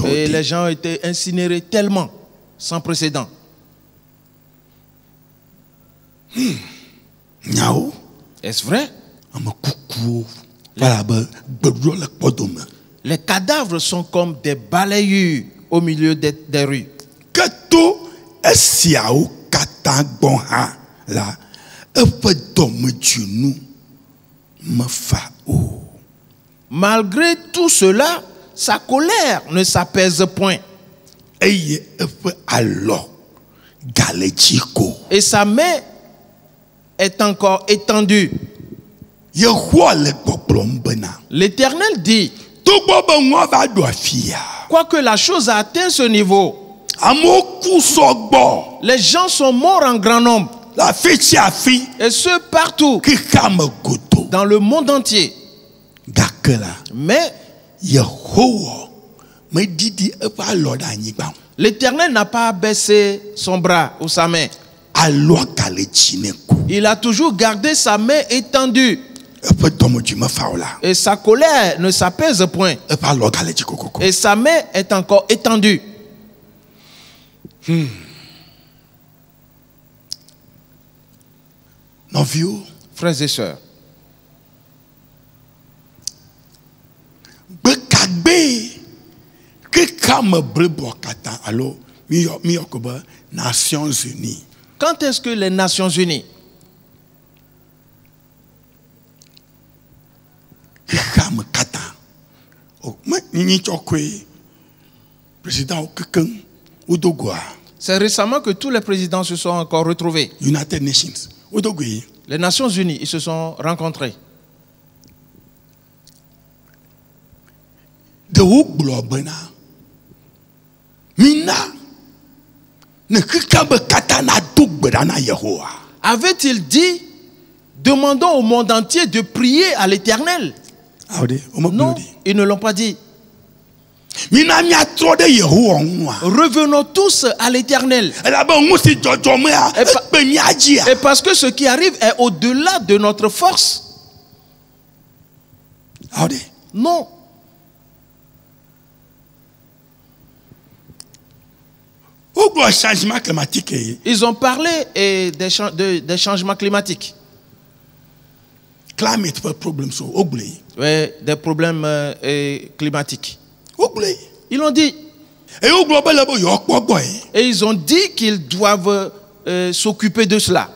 Speaker 1: et les gens ont été incinérés tellement, sans précédent. Est-ce vrai? Les cadavres sont comme des balayures au milieu des rues. Malgré tout cela, sa colère ne s'apaise point. Et sa main est encore étendue. L'Éternel dit, quoique la chose a atteint ce niveau, les gens sont morts en grand nombre. Et ce partout, dans le monde entier. Mais l'Éternel n'a pas baissé son bras ou sa main. Il a toujours gardé sa main étendue. Et sa colère ne s'apaise point. Et sa main est encore étendue. Frères et sœurs, quand est-ce que les Nations Unies c'est récemment que tous les présidents se sont encore retrouvés.
Speaker 2: United Nations.
Speaker 1: Les Nations Unies, ils se sont rencontrés. Avait-il dit, demandons au monde entier de prier à l'Éternel? Non, ils ne l'ont pas dit. Revenons tous à l'Éternel. Et parce que ce qui arrive est au-delà de notre force. Non. Ils ont parlé des changements climatiques.
Speaker 2: Climate problems,
Speaker 1: oui, des problèmes climatiques. Ils l'ont dit. Et ils ont dit qu'ils doivent s'occuper de cela.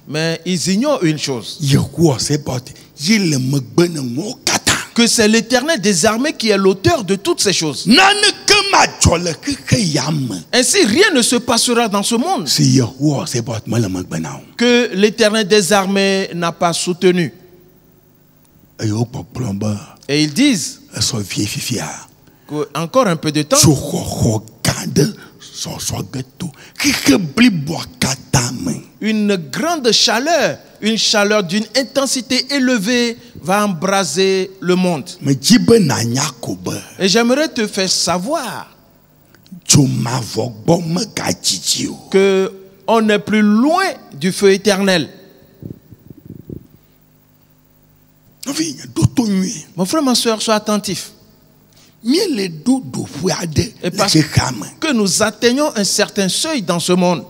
Speaker 1: Mais ils ignorent une chose. Que c'est l'Éternel des armées qui est l'auteur de toutes ces choses. Ainsi, rien ne se passera dans ce monde que l'Éternel des armées n'a pas soutenu. Et ils disent qu'encore un peu de temps, une grande chaleur, une chaleur d'une intensité élevée va embraser le monde. Et j'aimerais te faire savoir qu'on n'est plus loin du feu éternel. Mon frère, ma soeur, sois attentif. Et parce que nous atteignons un certain seuil dans ce monde.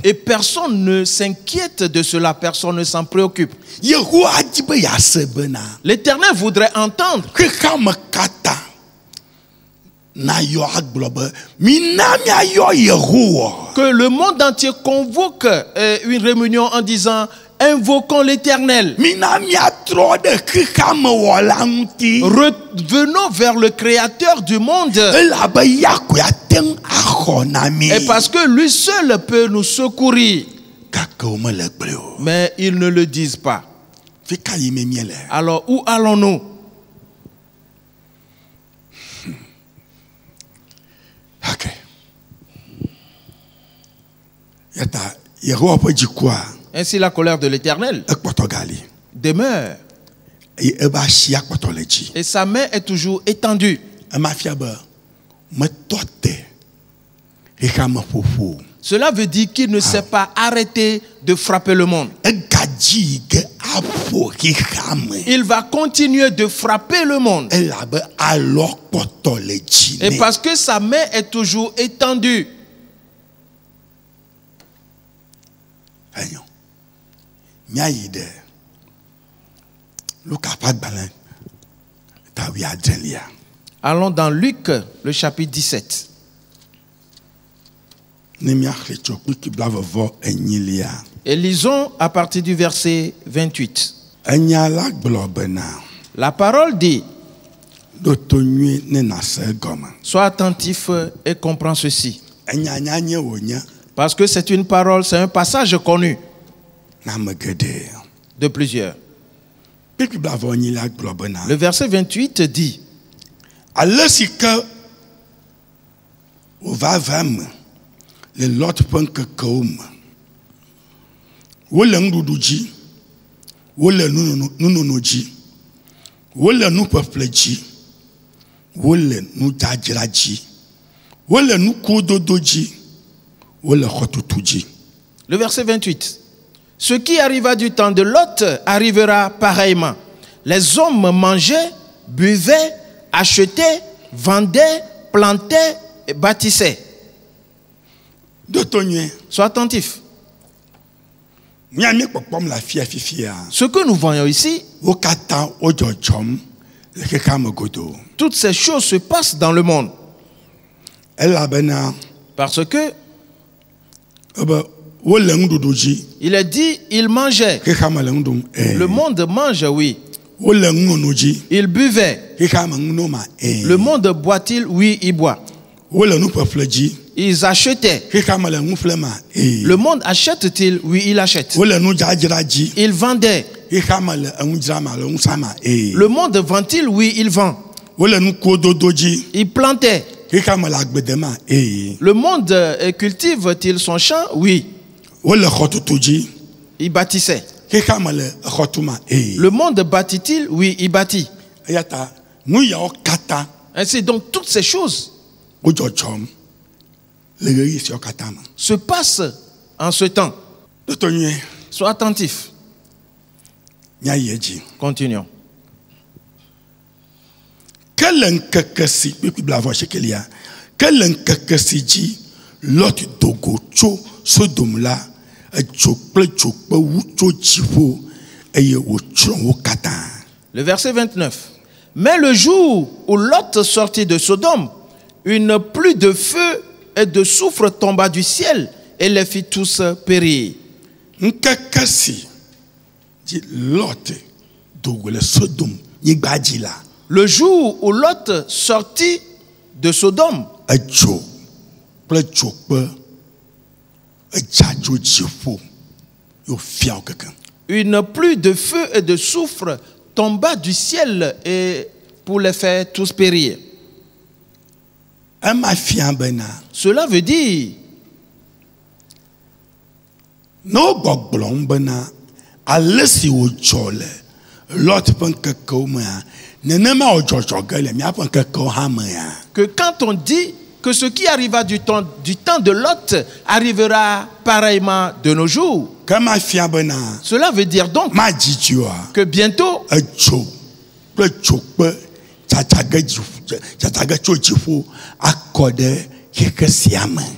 Speaker 1: Et personne ne s'inquiète de cela, personne ne s'en préoccupe. L'Éternel voudrait entendre Que le monde entier convoque une réunion en disant invoquons l'Éternel. Revenons vers le Créateur du monde. Et parce que lui seul peut nous secourir. Mais ils ne le disent pas. Alors où allons-nous?
Speaker 2: Ok.
Speaker 1: Ainsi la colère de l'Éternel demeure. Et sa main est toujours étendue. Cela veut dire qu'il ne s'est pas arrêté de frapper le monde. Il va continuer de frapper le monde. Et parce que sa main est toujours étendue. Allons dans Luc, le chapitre 17. Et lisons à partir du verset 28. La parole dit: sois attentif et comprends ceci. Parce que c'est une parole, c'est un passage connu de plusieurs. Le verset 28 dit:
Speaker 2: le lot punk kaum wole nguduji wole nunuji wole nu pafleji wole nu jajiraji wole nu kododoji wole khotutuji.
Speaker 1: Le verset 28. Ce qui arriva du temps de Lot arrivera pareillement. Les hommes mangeaient, buvaient, achetaient, vendaient, plantaient et bâtissaient. Sois attentif. Ce que nous voyons ici, toutes ces choses se passent dans le monde. Parce que il est dit, il mangeait. Le monde mange, oui. Il buvait. Le monde boit-il? Oui, il boit. Ils achetaient. Le monde achète-t-il? Oui, il achète. Il vendait. Le monde vend-il? Oui, il vend. Il plantait. Le monde cultive-t-il son champ? Oui. Il bâtissait. Le monde bâtit-il? Oui, il bâtit. Ainsi donc toutes ces choses se passent en ce temps. Sois attentif. Continuons. Le verset 29. Mais le jour où Lot sortit de Sodome, une pluie de feu et de soufre tomba du ciel et les fit tous périr. Le jour où Lot sortit de Sodome, une pluie de feu et de soufre tomba du ciel et pour les faire tous périr. Cela veut dire que quand on dit que ce qui arriva du temps de Lot arrivera pareillement de nos jours, cela veut dire donc que bientôt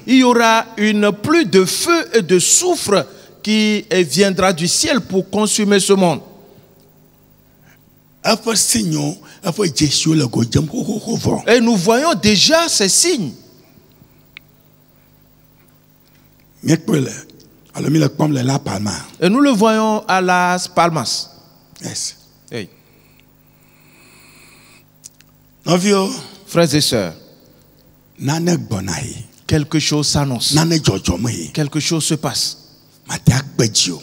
Speaker 1: il y aura une pluie de feu et de soufre qui viendra du ciel pour consumer ce monde. Et nous voyons déjà ces signes.
Speaker 2: Et
Speaker 1: nous le voyons à Las Palmas.
Speaker 2: Yes.
Speaker 1: Hey. Frères et sœurs, quelque chose s'annonce. Quelque chose se passe.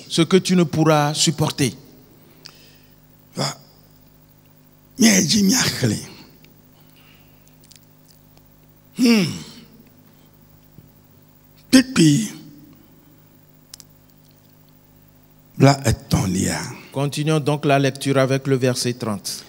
Speaker 1: Ce que tu ne pourras supporter. Continuons donc la lecture avec le verset 30.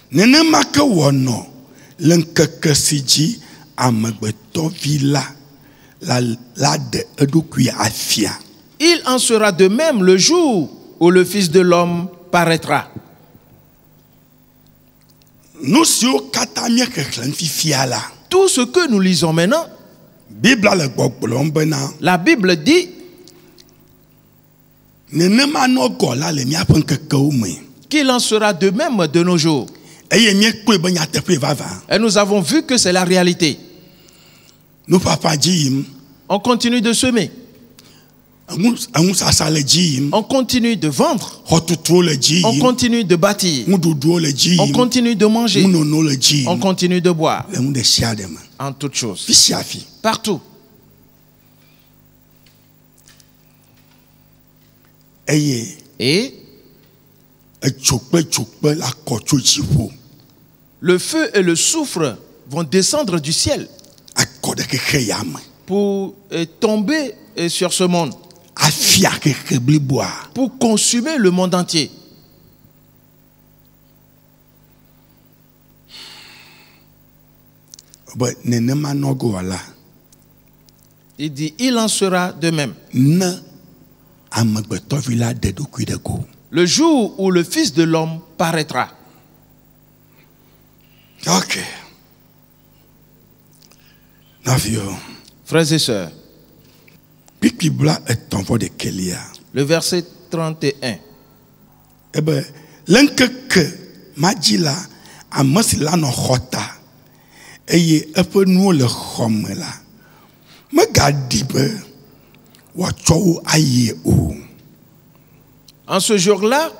Speaker 1: Il en sera de même le jour où le Fils de l'homme paraîtra. Tout ce que nous lisons maintenant, la Bible dit qu'il en sera de même de nos jours. Et nous avons vu que c'est la réalité. On continue de semer. On continue de vendre. On continue de bâtir. On continue de manger. On continue de boire. En toutes choses. Partout. Et le feu et le soufre vont descendre du ciel pour tomber sur ce monde, pour consumer le monde entier. Il dit, il en sera de même. Le jour où le Fils de l'homme paraîtra.
Speaker 2: Ok.
Speaker 1: Frères et sœurs, le verset 31. En ce jour-là,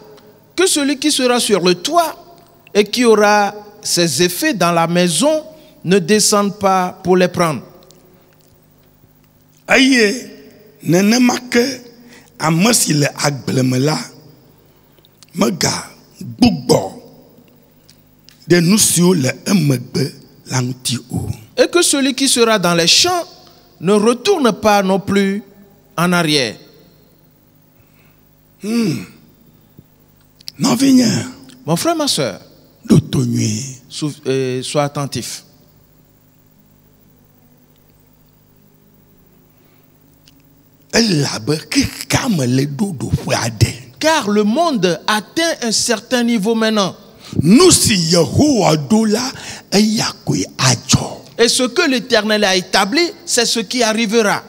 Speaker 1: que celui qui sera sur le toit et qui aura ses effets dans la maison ne descende pas pour les prendre. Et que celui qui sera dans les champs ne retourne pas non plus en arrière. Mon frère, ma soeur, sois attentif. Car le monde atteint un certain niveau maintenant. Et ce que l'Éternel a établi, c'est ce qui arrivera.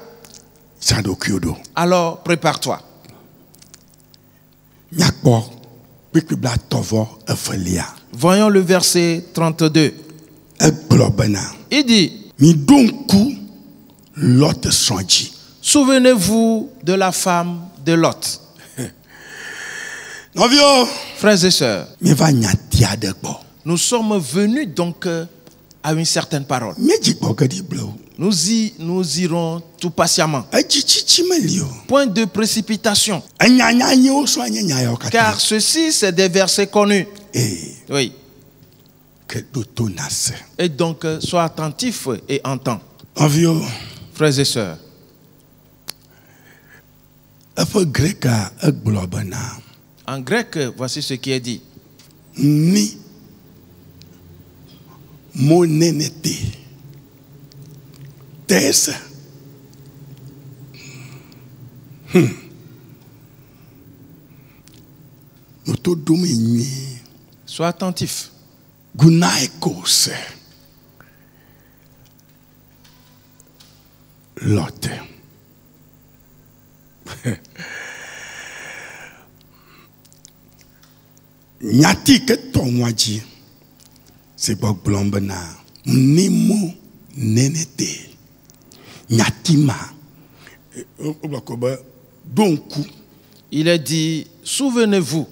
Speaker 1: Alors, prépare-toi. Voyons le verset 32. Il dit, souvenez-vous de la femme de Lot. Frères et sœurs, nous sommes venus donc à une certaine parole. Nous irons tout patiemment. Point de précipitation. Car ceci, c'est des versets connus. Oui. Et donc, sois attentif et entends. Frères et sœurs. En grec, voici ce qui est dit.
Speaker 2: Ni monénété. Tess.
Speaker 1: Sois attentif.
Speaker 2: Gunaikos. Lot. Nyati ke tonwaji. C'est pas blombena. Nimo nenete. Nyatima.
Speaker 1: Il a dit, souvenez-vous.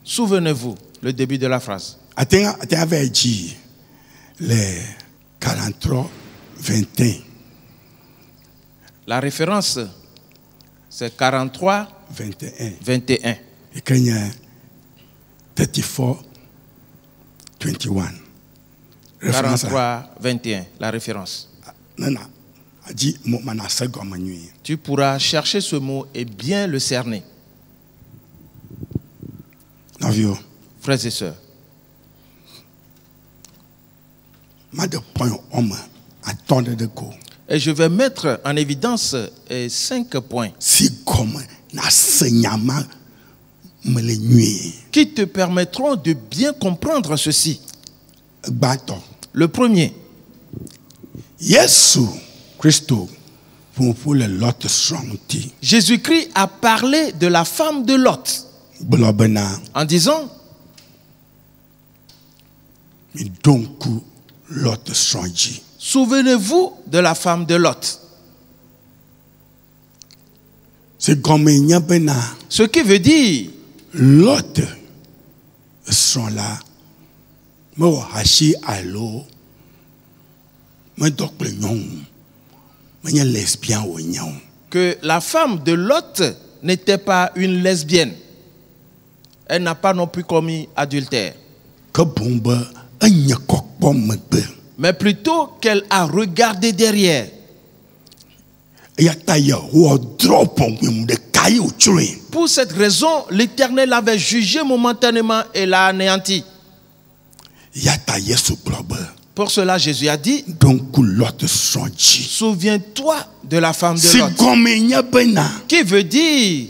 Speaker 1: Souvenez-vous, le début de la phrase.
Speaker 2: Les 43, 21.
Speaker 1: La référence, c'est 43, 21.
Speaker 2: Et quand il y a 34, 21.
Speaker 1: 43, 21, la référence. Tu pourras chercher ce mot et bien le cerner. Frères et sœurs. Et je vais mettre en évidence 5 points qui te permettront de bien comprendre ceci. Le premier, Jésus-Christ a parlé de la femme de Lot en disant, souvenez-vous de la femme de Lot. Ce qui veut dire,
Speaker 2: Lot sont là,
Speaker 1: que la femme de Lot n'était pas une lesbienne. Elle n'a pas non plus commis adultère. Mais plutôt qu'elle a regardé derrière. Pour cette raison, l'Éternel avait jugé momentanément et l'a anéanti. Pour cela, Jésus a dit, souviens-toi de la femme de Lot. Qui veut dire,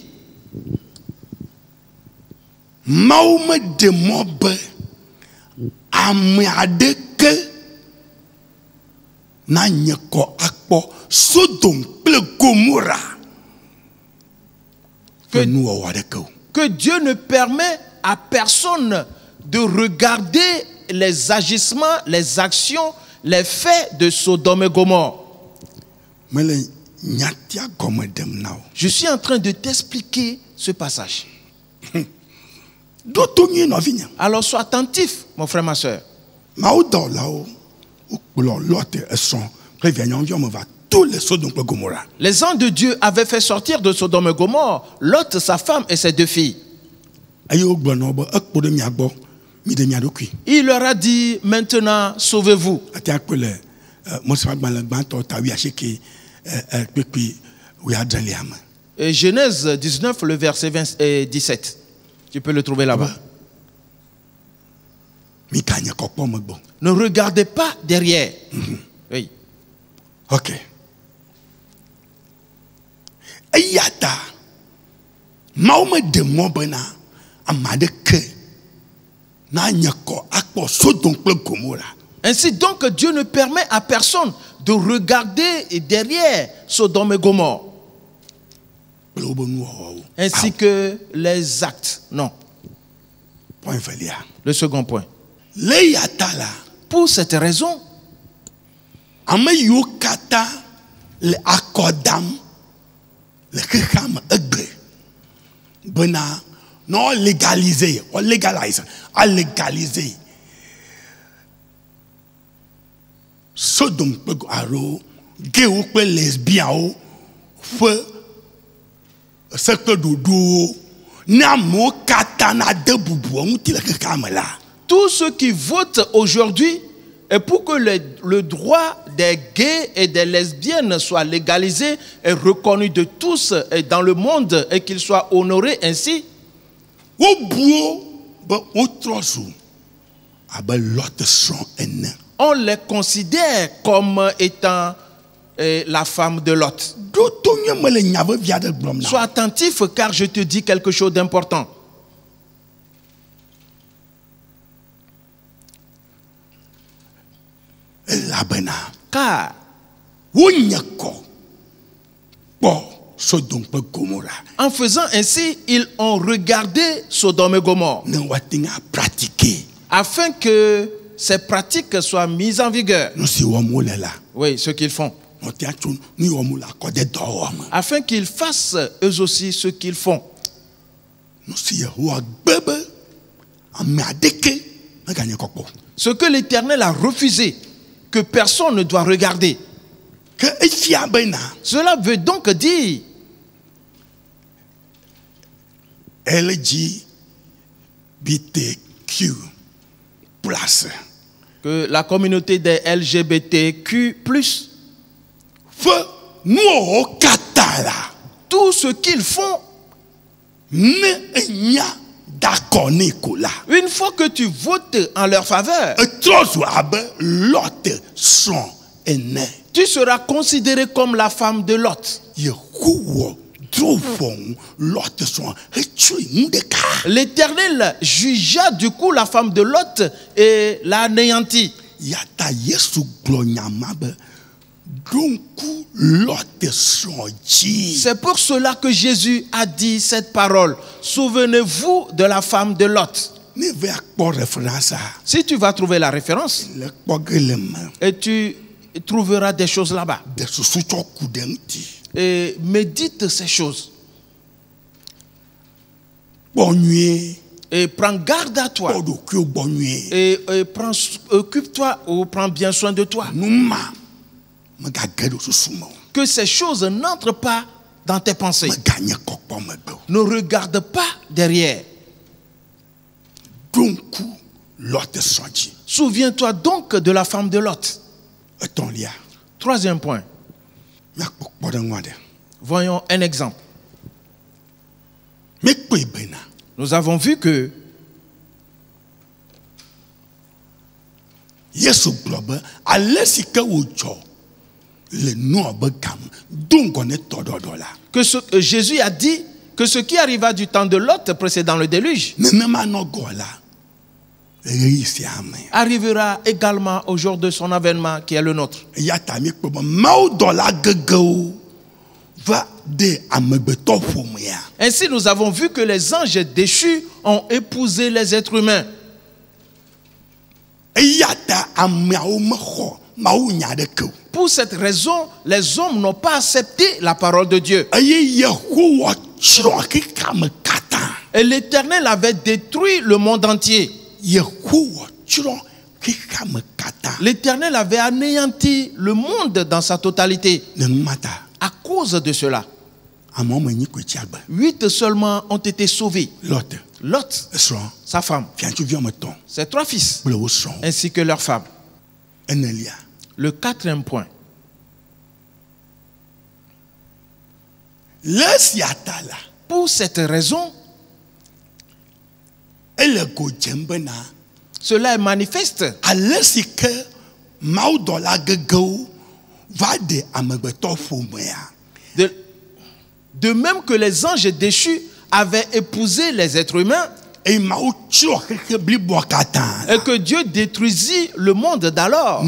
Speaker 1: que Dieu ne permet à personne de regarder les agissements, les actions, les faits de Sodome et Gomorrhe. Je suis en train de t'expliquer ce passage. Alors sois attentif, mon frère, ma soeur. Les anges de Dieu avaient fait sortir de Sodome et Gomorrhe Lot, sa femme et ses 2 filles. Il leur a dit, maintenant sauvez-vous. Et Genèse 19, le verset 17. Tu peux le trouver là-bas. Ne regardez pas derrière. Oui.
Speaker 2: Ok.
Speaker 1: Ainsi donc, Dieu ne permet à personne de regarder derrière Sodome et Gomorrhe. Ainsi que les actes. Non. Le second point. Pour cette raison,
Speaker 2: non légaliser, on légalise, à légaliser. Sodome, gay ou lesbien, feu, secteur doudou, n'amo katana de boubou, on tire que camela.
Speaker 1: Tous ceux qui votent aujourd'hui, et pour que le droit des gays et des lesbiennes soit légalisé et reconnu de tous et dans le monde et qu'il soit honoré ainsi, on les considère comme étant la femme de Lot. Sois attentif car je te dis quelque chose d'important. Car en faisant ainsi, ils ont regardé Sodome et Gomorrhe afin que ces pratiques soient mises en vigueur. Oui, ce qu'ils font. Afin qu'ils fassent eux aussi ce qu'ils font. Ce que l'Éternel a refusé, que personne ne doit regarder. Cela veut donc dire
Speaker 2: LGBTQ+.
Speaker 1: Que la communauté des LGBTQ+, tout ce qu'ils font, une fois que tu votes en leur faveur, tu seras considéré comme la femme de Lot. L'Éternel jugea du coup la femme de Lot et l'a anéantie. C'est pour cela que Jésus a dit cette parole. Souvenez-vous de la femme de Lot. Si tu vas trouver la référence, et tu trouveras des choses là-bas. Et médite ces choses. Et prends garde à toi. Et occupe-toi ou prends bien soin de toi. Que ces choses n'entrent pas dans tes pensées. Ne regarde pas derrière. Souviens-toi donc de la femme de Lot. Troisième point. Voyons un exemple. Nous avons vu que Jésus a dit que ce qui arriva du temps de Lot précédant le déluge arrivera également au jour de son avènement qui est le nôtre. Ainsi, nous avons vu que les anges déchus ont épousé les êtres humains. Pour cette raison, les hommes n'ont pas accepté la parole de Dieu. Et l'Éternel avait détruit le monde entier. L'Éternel avait anéanti le monde dans sa totalité. À cause de cela, 8 seulement ont été sauvés. Lot, sa femme, ses 3 fils, ainsi que leur femme. Le 4e point. Pour cette raison, cela est manifeste. De même que les anges déchus avaient épousé les êtres humains, et que Dieu détruisit le monde d'alors,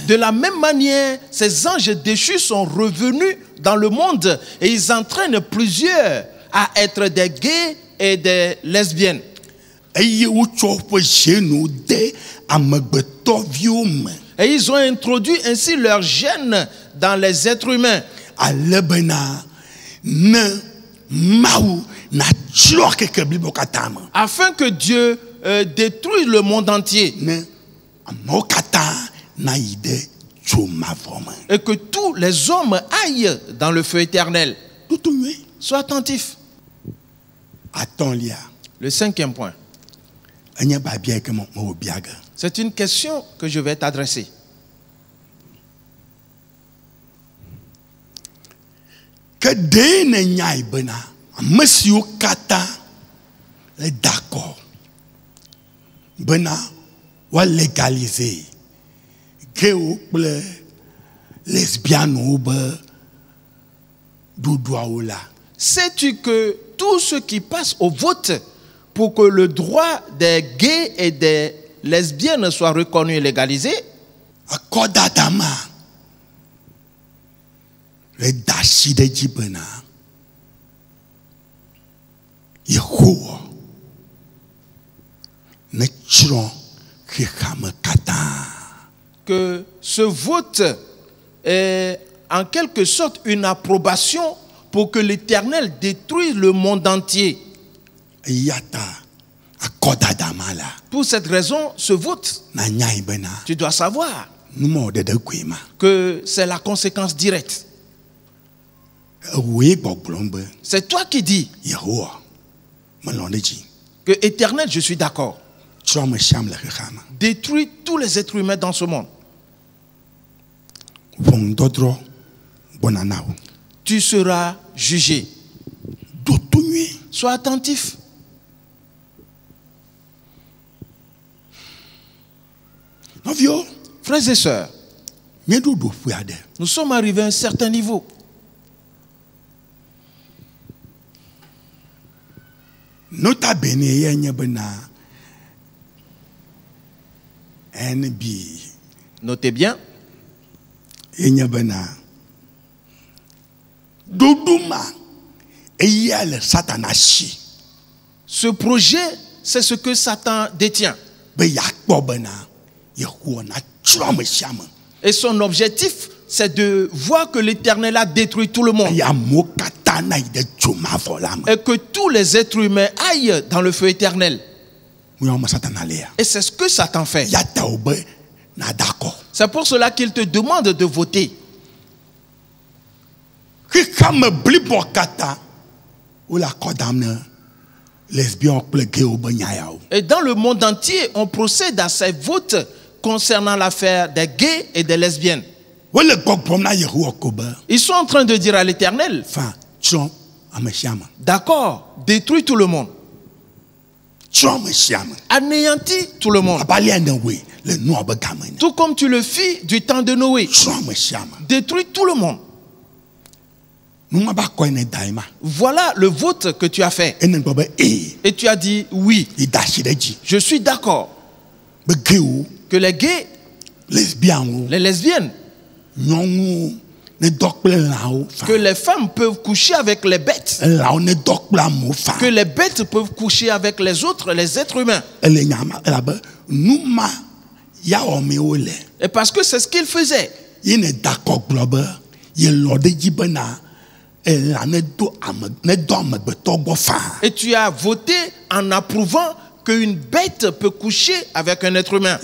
Speaker 1: de la même manière, ces anges déchus sont revenus dans le monde et ils entraînent plusieurs à être des gays et des lesbiennes. Et ils ont introduit ainsi leur gène dans les êtres humains. Afin que Dieu détruise le monde entier. Et que tous les hommes aillent dans le feu éternel. Sois attentif. Le 5e point. C'est une question que je vais t'adresser.
Speaker 2: D'accord. Ou légaliser gay ou lesbienne ou doudouaoula.
Speaker 1: Sais-tu que tout ce qui passe au vote pour que le droit des gays et des lesbiennes soit reconnu et légalisé, que ce vote est en quelque sorte une approbation pour que l'Éternel détruise le monde entier. Pour cette raison, ce vote, tu dois savoir que c'est la conséquence directe. C'est toi qui dis que Éternel, je suis d'accord. Détruis tous les êtres humains dans ce monde. Tu seras jugé. Sois attentif. Frères et sœurs, nous sommes arrivés à un certain niveau.
Speaker 2: Notez
Speaker 1: bien. Ce projet, c'est ce que Satan détient. Et son objectif, c'est de voir que l'Éternel a détruit tout le monde. Et que tous les êtres humains aillent dans le feu éternel. Et c'est ce que Satan fait. C'est pour cela qu'il te demande de voter. Et dans le monde entier, on procède à ces votes concernant l'affaire des gays et des lesbiennes. Ils sont en train de dire à l'Éternel, d'accord, détruis tout le monde. Anéantis tout le monde. Tout comme tu le fis du temps de Noé. Détruis tout le monde. Voilà le vote que tu as fait. Et tu as dit oui. Je suis d'accord que les gays, les lesbiennes, que les femmes peuvent coucher avec les bêtes, que les bêtes peuvent coucher avec les autres, les êtres humains. Et parce que c'est ce qu'ils faisaient. Et tu as voté en approuvant qu'une bête peut coucher avec un être humain.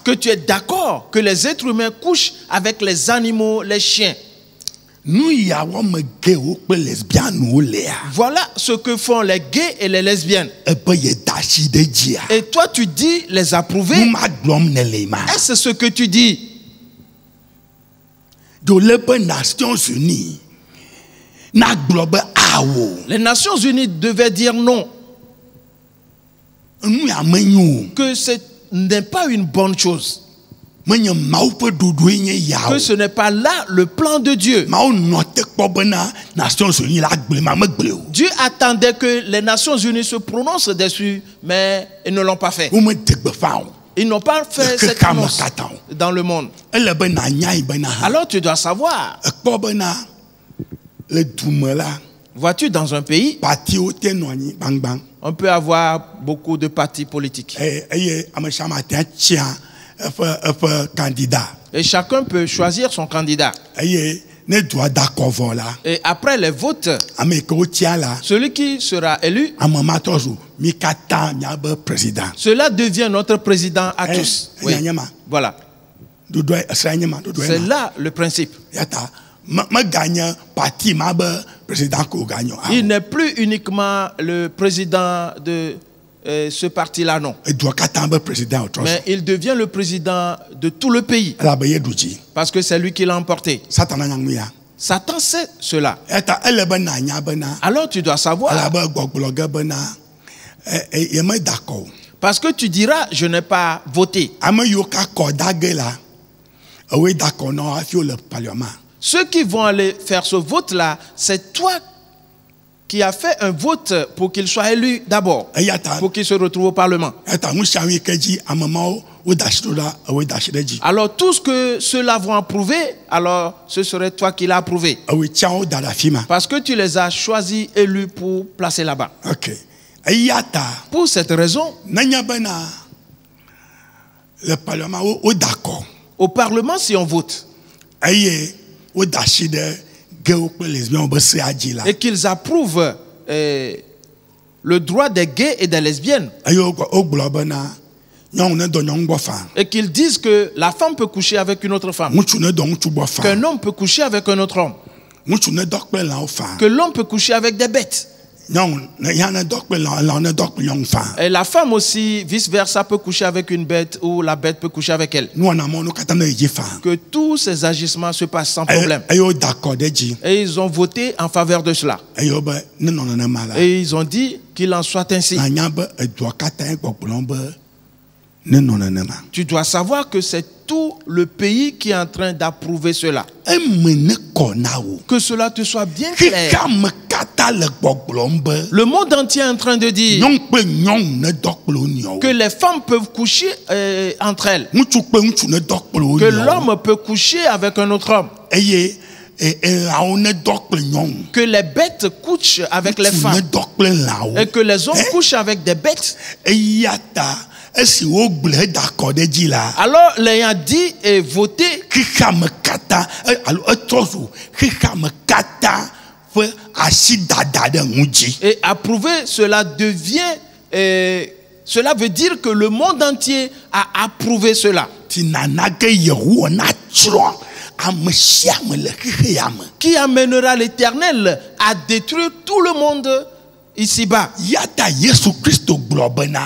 Speaker 1: Que tu es d'accord que les êtres humains couchent avec les animaux, les chiens. Voilà ce que font les gays et les lesbiennes. Et toi tu dis les approuver. Est-ce ce que tu dis? Les Nations Unies devaient dire non. Que ce n'est pas une bonne chose. Que ce n'est pas là le plan de Dieu. Dieu attendait que les Nations Unies se prononcent dessus, mais ils ne l'ont pas fait. Ils n'ont pas fait cette annonce dans le monde. Alors tu dois savoir. Vois-tu, dans un pays, on peut avoir beaucoup de partis politiques. Et chacun peut choisir son candidat. Et après les votes, celui qui sera élu, cela devient notre président à tous. Oui. Voilà. C'est là le principe. Il n'est plus uniquement le président de ce parti-là, non. Mais il devient le président de tout le pays. Parce que c'est lui qui l'a emporté. Satan sait cela. Alors tu dois savoir. Parce que tu diras, je n'ai pas voté. Ceux qui vont aller faire ce vote-là, c'est toi qui as fait un vote pour qu'il soit élu d'abord, pour qu'il se retrouve au Parlement. Alors tout ce que ceux-là vont approuver, alors ce serait toi qui l'as approuvé. Parce que tu les as choisis, élus pour placer là-bas. Pour cette raison,
Speaker 2: le Parlement est d'accord.
Speaker 1: Au Parlement, si on vote,
Speaker 2: et
Speaker 1: qu'ils approuvent le droit des gays et des lesbiennes, et qu'ils disent que la femme peut coucher avec une autre femme, qu'un homme peut coucher avec un autre homme, que l'homme peut coucher avec des bêtes, et la femme aussi, vice-versa, peut coucher avec une bête ou la bête peut coucher avec elle. Que tous ces agissements se passent sans problème. Et ils ont voté en faveur de cela. Et ils ont dit qu'il en soit ainsi. Tu dois savoir que c'est tout le pays qui est en train d'approuver cela. Que cela te soit bien clair. Le monde entier est en train de dire que les femmes peuvent coucher entre elles. Que l'homme peut coucher avec un autre homme. Que les bêtes couchent avec les femmes. Et que les hommes couchent avec des bêtes. Alors, l'ayant dit et voté, et approuvé, cela veut dire que le monde entier a approuvé cela. Qui amènera l'Éternel à détruire tout le monde ici-bas.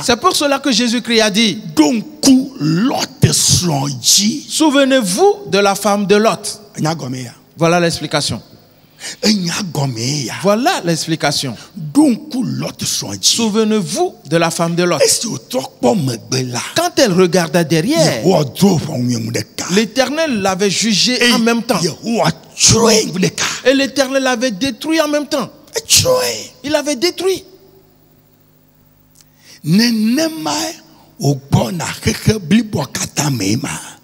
Speaker 1: C'est pour cela que Jésus-Christ a dit: souvenez-vous de la femme de Lot. Voilà l'explication. Voilà l'explication. Souvenez-vous de la femme de Lot. Quand elle regarda derrière, l'Éternel l'avait jugée en même temps. Et l'Éternel l'avait détruit en même temps. Il avait détruit.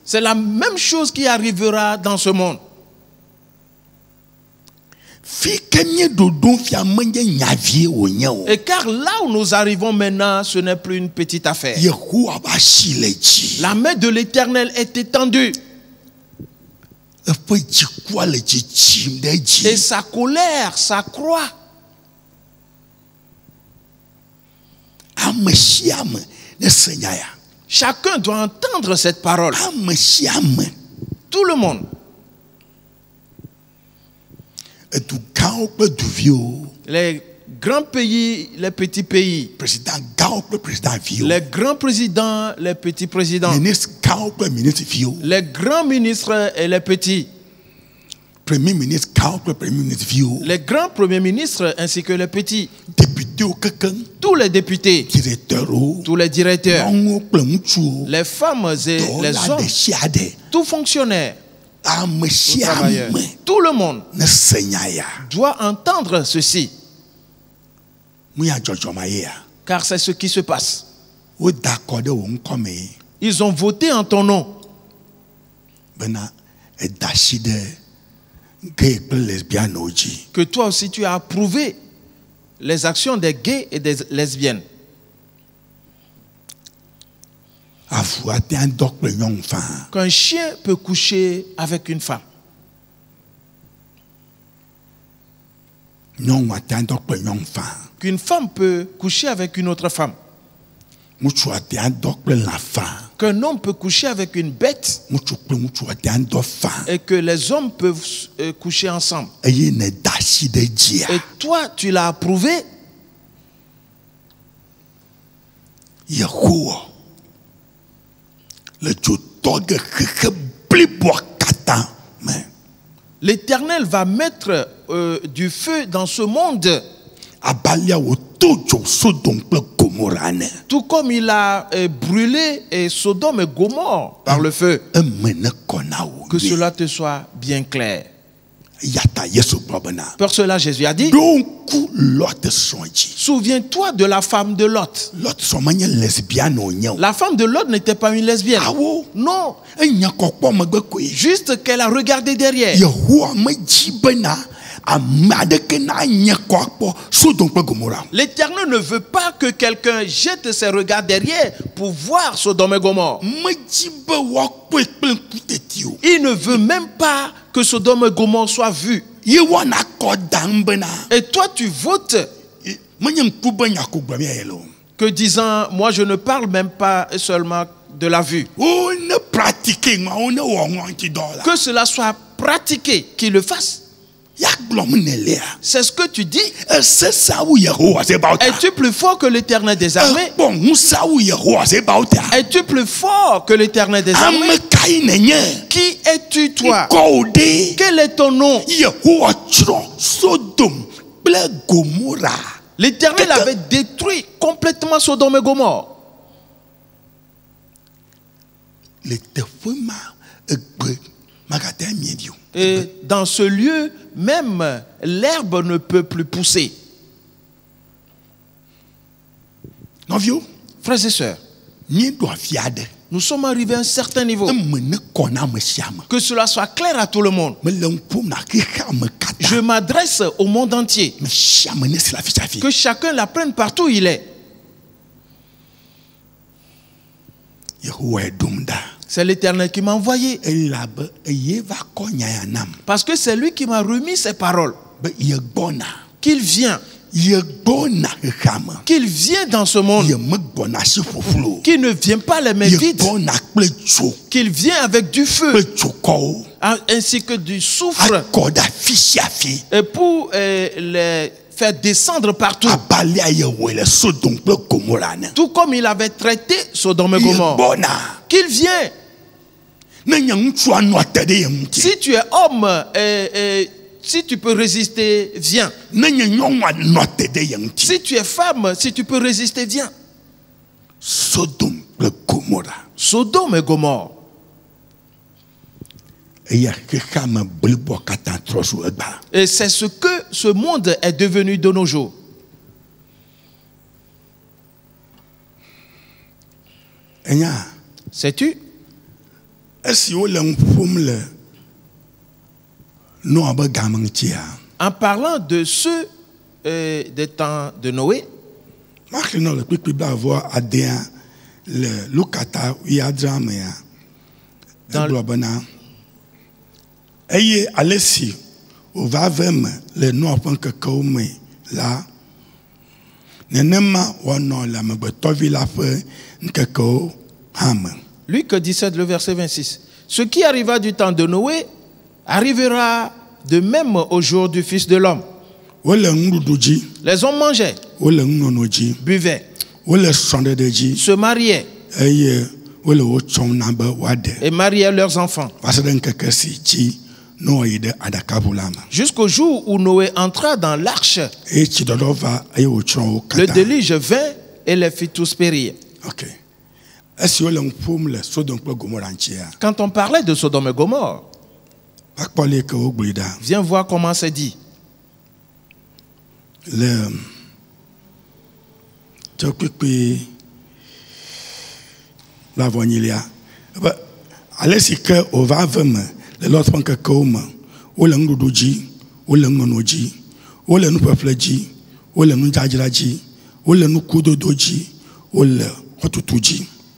Speaker 1: C'est la même chose qui arrivera dans ce monde. Et car là où nous arrivons maintenant, ce n'est plus une petite affaire. La main de l'Éternel est étendue. Et sa colère s'accroît. Chacun doit entendre cette parole. Tout le monde. Les grands pays, les petits pays. Les grands présidents, les petits présidents. Les grands ministres et les petits. Les grands premiers ministres ainsi que les petits. Tous les députés, tous les directeurs, les femmes et les hommes, tout fonctionnaire, tout travailleur, tout le monde doit entendre ceci. Car c'est ce qui se passe. Ils ont voté en ton nom. Que toi aussi tu as approuvé les actions des gays et des lesbiennes. Qu'un chien peut coucher avec une femme. Qu'une femme peut coucher avec une autre femme. Qu'un homme peut coucher avec une bête. Et que les hommes peuvent coucher ensemble. Et toi, tu l'as approuvé. L'Éternel va mettre du feu dans ce monde. Tout comme il a brûlé Sodome et Gomorrhe par le feu. Que cela te soit bien clair. Pour cela, Jésus a dit, souviens-toi de la femme de Lot. La femme de Lot n'était pas une lesbienne. Non. Juste qu'elle a regardé derrière. L'Éternel ne veut pas que quelqu'un jette ses regards derrière pour voir Sodome et Gomorrhe. Il ne veut même pas que Sodome et Gomorrhe soient vus. Et toi, tu votes que disant, moi je ne parle même pas seulement de la vue. Que cela soit pratiqué, qu'il le fasse. C'est ce que tu dis. Es-tu plus fort que l'Éternel des armées? Es-tu plus fort que l'Éternel des armées? Qui es-tu, toi? Quel est ton nom? L'Éternel avait détruit complètement Sodome et Gomorrhe. Et dans ce lieu, même l'herbe ne peut plus pousser. Frères et sœurs, nous sommes arrivés à un certain niveau. Que cela soit clair à tout le monde. Je m'adresse au monde entier. Que chacun l'apprenne partout où il est. C'est l'Éternel qui m'a envoyé. Parce que c'est lui qui m'a remis ces paroles. Qu'il vient. Qu'il vient dans ce monde. Qu'il ne vient pas les mains vides. Qu'il vient avec du feu. Ainsi que du soufre. Et pour les faire descendre partout. Tout comme il avait traité Sodome et Gomorrhe. Qu'il vient. Si tu es homme, si tu peux résister, viens. Si tu es femme, si tu peux résister, viens. Sodome et Gomorrhe. Et c'est ce que ce monde est devenu de nos jours. Sais-tu? En parlant de ceux des temps de Noé, Luc 17, le verset 26. Ce qui arriva du temps de Noé arrivera de même au jour du Fils de l'homme. Les hommes mangeaient, buvaient, se mariaient et mariaient leurs enfants. Jusqu'au jour où Noé entra dans l'arche, le déluge vint et les fit tous périr. Quand on parlait de Sodome et Gomorrhe, viens voir comment c'est dit.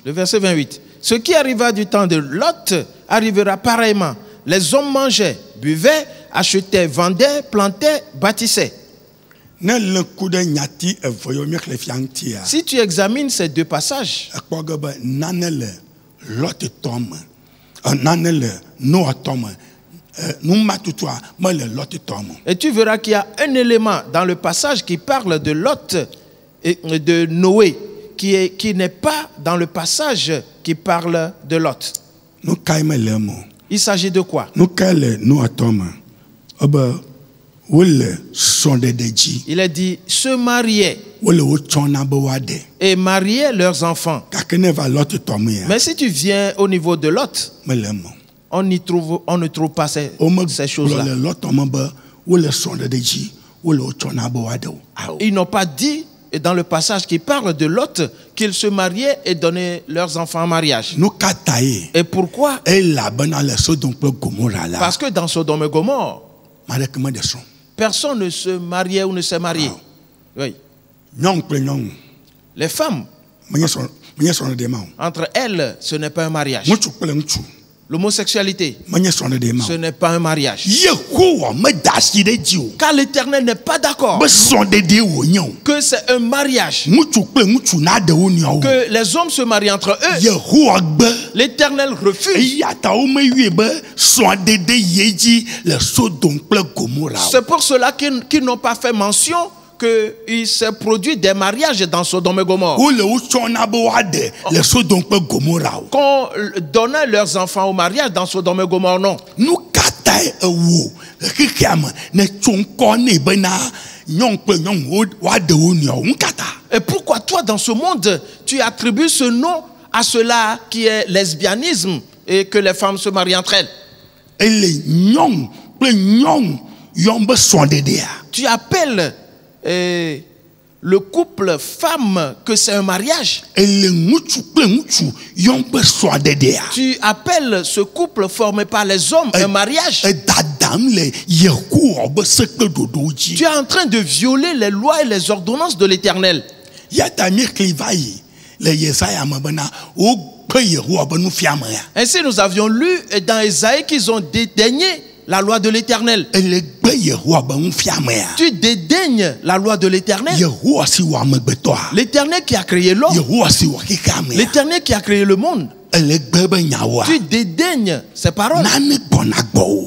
Speaker 1: Le verset 28. Ce qui arriva du temps de Lot arrivera pareillement. Les hommes mangeaient, buvaient, achetaient, vendaient, plantaient, bâtissaient. Si tu examines ces deux passages, et tu verras qu'il y a un élément dans le passage qui parle de Lot et de Noé, qui n'est pas dans le passage qui parle de Lot. Il s'agit de quoi? Il a dit se marier et marier leurs enfants. Mais si tu viens au niveau de Lot, on ne trouve pas ces choses-là. Ils n'ont pas dit, dans le passage qui parle de Lot, qu'ils se mariaient et donnaient leurs enfants en mariage. Et pourquoi? Parce que dans Sodome et Gomorrhe, personne ne se mariait ou ne s'est marié. Oui. Les femmes, entre elles, ce n'est pas un mariage. L'homosexualité, ce n'est pas un mariage. Car l'Éternel n'est pas d'accord que c'est un mariage, que les hommes se marient entre eux. L'Éternel refuse. C'est pour cela qu'ils n'ont pas fait mention qu'il s'est produit des mariages dans Sodome et Gomorrhe. Qu'on donnait leurs enfants au mariage dans Sodome et Gomorrhe, non. Et pourquoi toi dans ce monde tu attribues ce nom à cela qui est lesbianisme et que les femmes se marient entre elles? Tu appelles le couple femme que c'est un mariage. Tu appelles ce couple formé par les hommes un mariage. Tu es en train de violer les lois et les ordonnances de l'Éternel. Ainsi nous avions lu dans Ésaïe qu'ils ont dédaigné la loi de l'Éternel. Tu dédaignes la loi de l'Éternel. L'Éternel qui a créé l'homme. L'Éternel qui a créé le monde. Tu dédaignes ces paroles.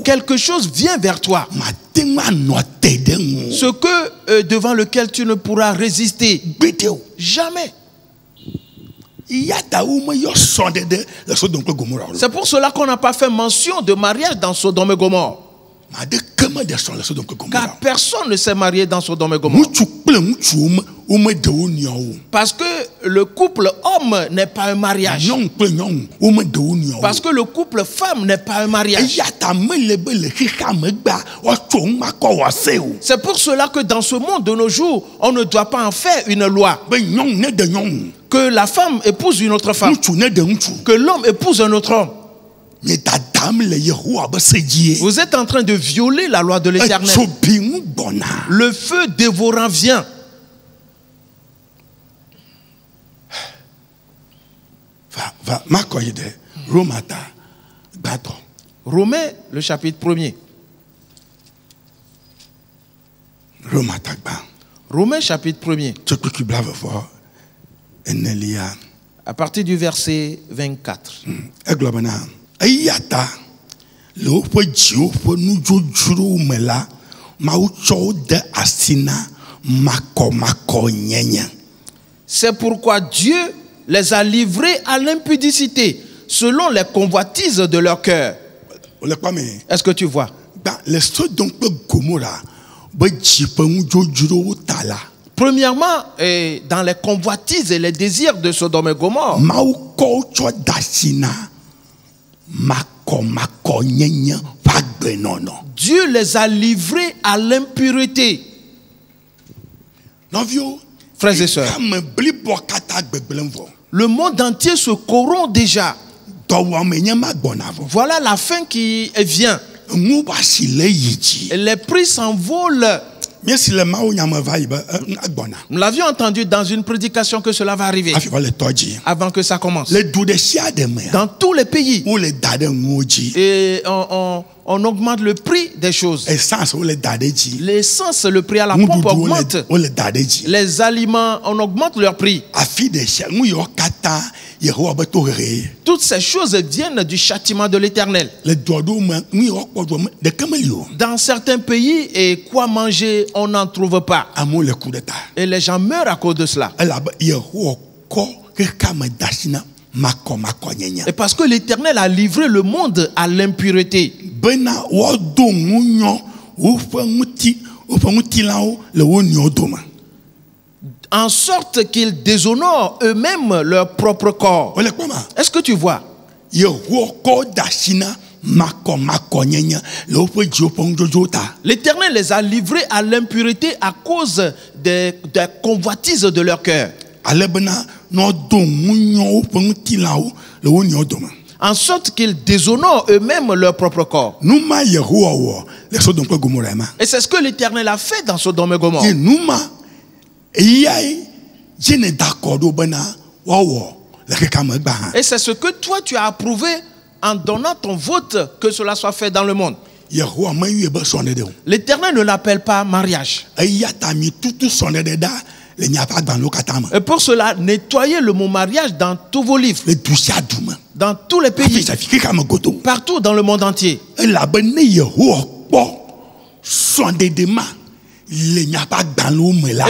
Speaker 1: Quelque chose vient vers toi. Ce que devant lequel tu ne pourras résister. Jamais. C'est pour cela qu'on n'a pas fait mention de mariage dans Sodome et Gomorrhe. Car personne ne s'est marié dans Sodome et Gomorrhe. Parce que le couple homme n'est pas un mariage. Parce que le couple femme n'est pas un mariage. C'est pour cela que dans ce monde de nos jours, on ne doit pas en faire une loi. Que la femme épouse une autre femme. Que l'homme épouse un autre homme. Vous êtes en train de violer la loi de l'Éternel. Le feu dévorant vient. Romains, le chapitre 1er. Romains, chapitre 1er. À partir du verset 24. C'est pourquoi Dieu les a livrés à l'impudicité selon les convoitises de leur cœur. Est-ce que tu vois? Premièrement, dans les convoitises et les désirs de Sodome et Gomorrhe, Dieu les a livrés à l'impureté. Frères et sœurs, le monde entier se corrompt déjà. Voilà la fin qui vient. Les prix s'envolent. Nous l'avions entendu dans une prédication que cela va arriver avant que ça commence. Dans tous les pays, et on augmente le prix des choses. L'essence, le prix à la pompe augmente. Les aliments, on augmente leur prix. Toutes ces choses viennent du châtiment de l'Éternel. Dans certains pays, et quoi manger, on n'en trouve pas. Et les gens meurent à cause de cela. Et parce que l'Éternel a livré le monde à l'impureté. En sorte qu'ils déshonorent eux-mêmes leur propre corps. Est-ce que tu vois? L'Éternel les a livrés à l'impureté à cause des convoitises de leur cœur. En sorte qu'ils déshonorent eux-mêmes leur propre corps. Et c'est ce que l'Éternel a fait dans Sodome et Gomorrhe. Et c'est ce que toi tu as approuvé en donnant ton vote que cela soit fait dans le monde. L'Éternel ne l'appelle pas mariage. Et pour cela, nettoyez le mot mariage dans tous vos livres, dans tous les pays, partout dans le monde entier. Et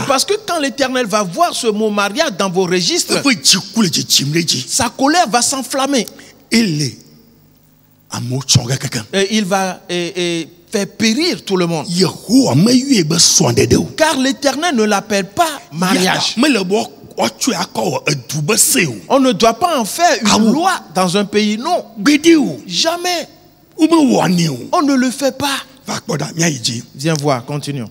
Speaker 1: parce que quand l'Éternel va voir ce mot mariage dans vos registres, sa colère va s'enflammer. Et il va faire périr tout le monde. Car l'Éternel ne l'appelle pas mariage. On ne doit pas en faire une loi dans un pays, non. Jamais. On ne le fait pas. Viens voir, continuons.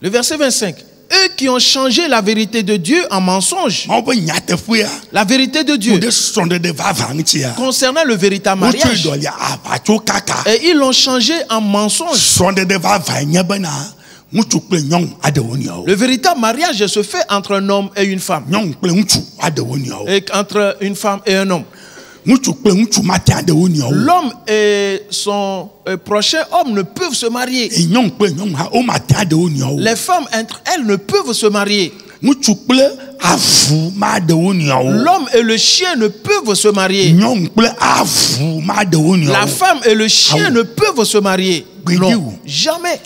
Speaker 1: Le verset 25. Eux qui ont changé la vérité de Dieu en mensonge. La vérité de Dieu concernant le véritable mariage. Et ils l'ont changé en mensonge. Le véritable mariage se fait entre un homme et une femme. Et entre une femme et un homme. L'homme et son prochain homme ne peuvent se marier. Les femmes entre elles ne peuvent se marier. L'homme et le chien ne peuvent se marier. La femme et le chien ne peuvent se marier. Non, jamais.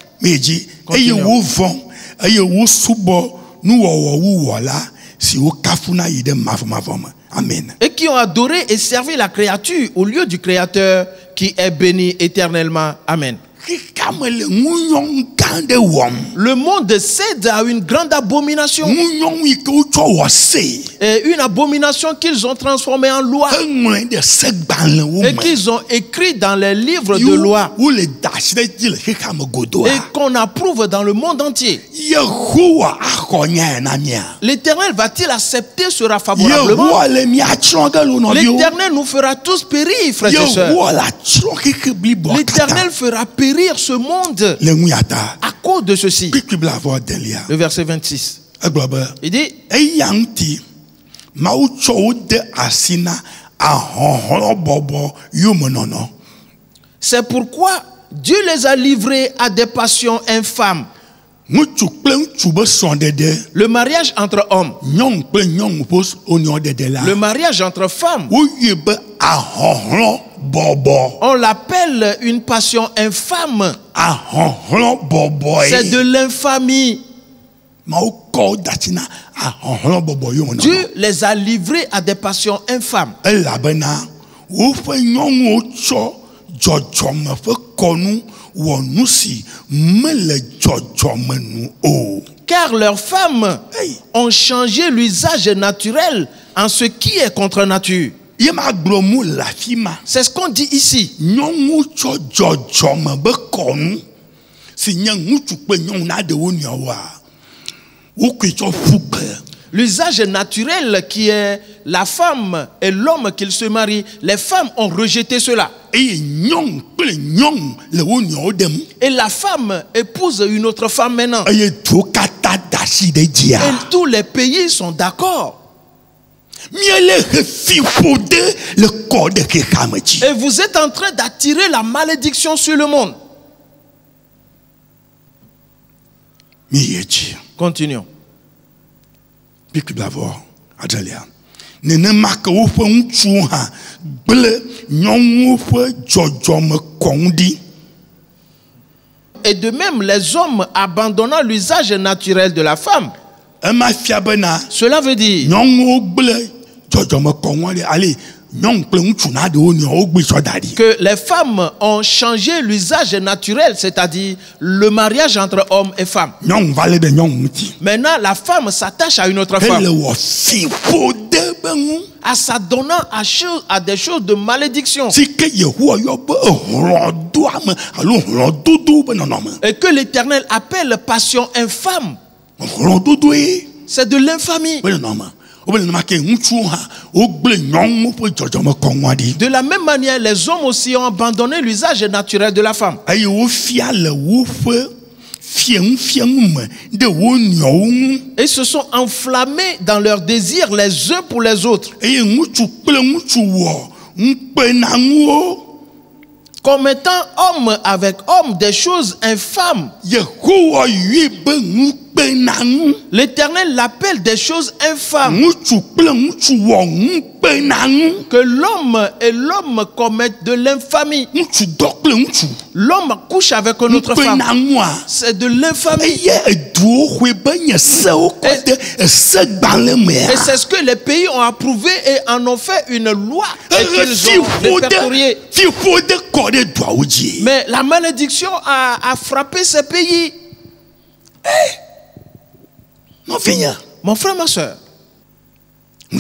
Speaker 1: Amen. Et qui ont adoré et servi la créature au lieu du Créateur qui est béni éternellement. Amen. Le monde cède à une grande abomination. Et une abomination qu'ils ont transformée en loi. Et qu'ils ont écrit dans les livres de loi. Et qu'on approuve dans le monde entier. L'Éternel va-t-il accepter cela favorablement? L'Éternel nous fera tous périr, frères et sœurs. L'Éternel fera périr ce monde à cause de ceci. Le verset 26. Il dit, c'est pourquoi Dieu les a livrés à des passions infâmes. Le mariage entre hommes. Le mariage entre femmes. On l'appelle une passion infâme. C'est de l'infamie. Dieu les a livrés à des passions infâmes. Car leurs femmes ont changé l'usage naturel en ce qui est contre nature. C'est ce qu'on dit ici. L'usage naturel qui est la femme et l'homme qu'ils se marient, les femmes ont rejeté cela. Et la femme épouse une autre femme maintenant. Et tous les pays sont d'accord. Et vous êtes en train d'attirer la malédiction sur le monde. Continuons. Et de même, les hommes abandonnant l'usage naturel de la femme. Cela veut dire que les femmes ont changé l'usage naturel, c'est-à-dire le mariage entre hommes et femmes. Maintenant, la femme s'attache à une autre femme, à s'adonnant à des choses de malédiction. Et que l'Éternel appelle passion infâme. C'est de l'infamie. De la même manière, les hommes aussi ont abandonné l'usage naturel de la femme. Et se sont enflammés dans leurs désirs les uns pour les autres, commettant homme avec homme des choses infâmes. L'Éternel l'appelle des choses infâmes. Que l'homme et l'homme commettent de l'infamie. L'homme couche avec une autre femme. C'est de l'infamie. Et c'est ce que les pays ont approuvé et en ont fait une loi. Et qu'ils ont répertorié. Mais la malédiction a frappé ces pays. Mon frère, ma soeur, et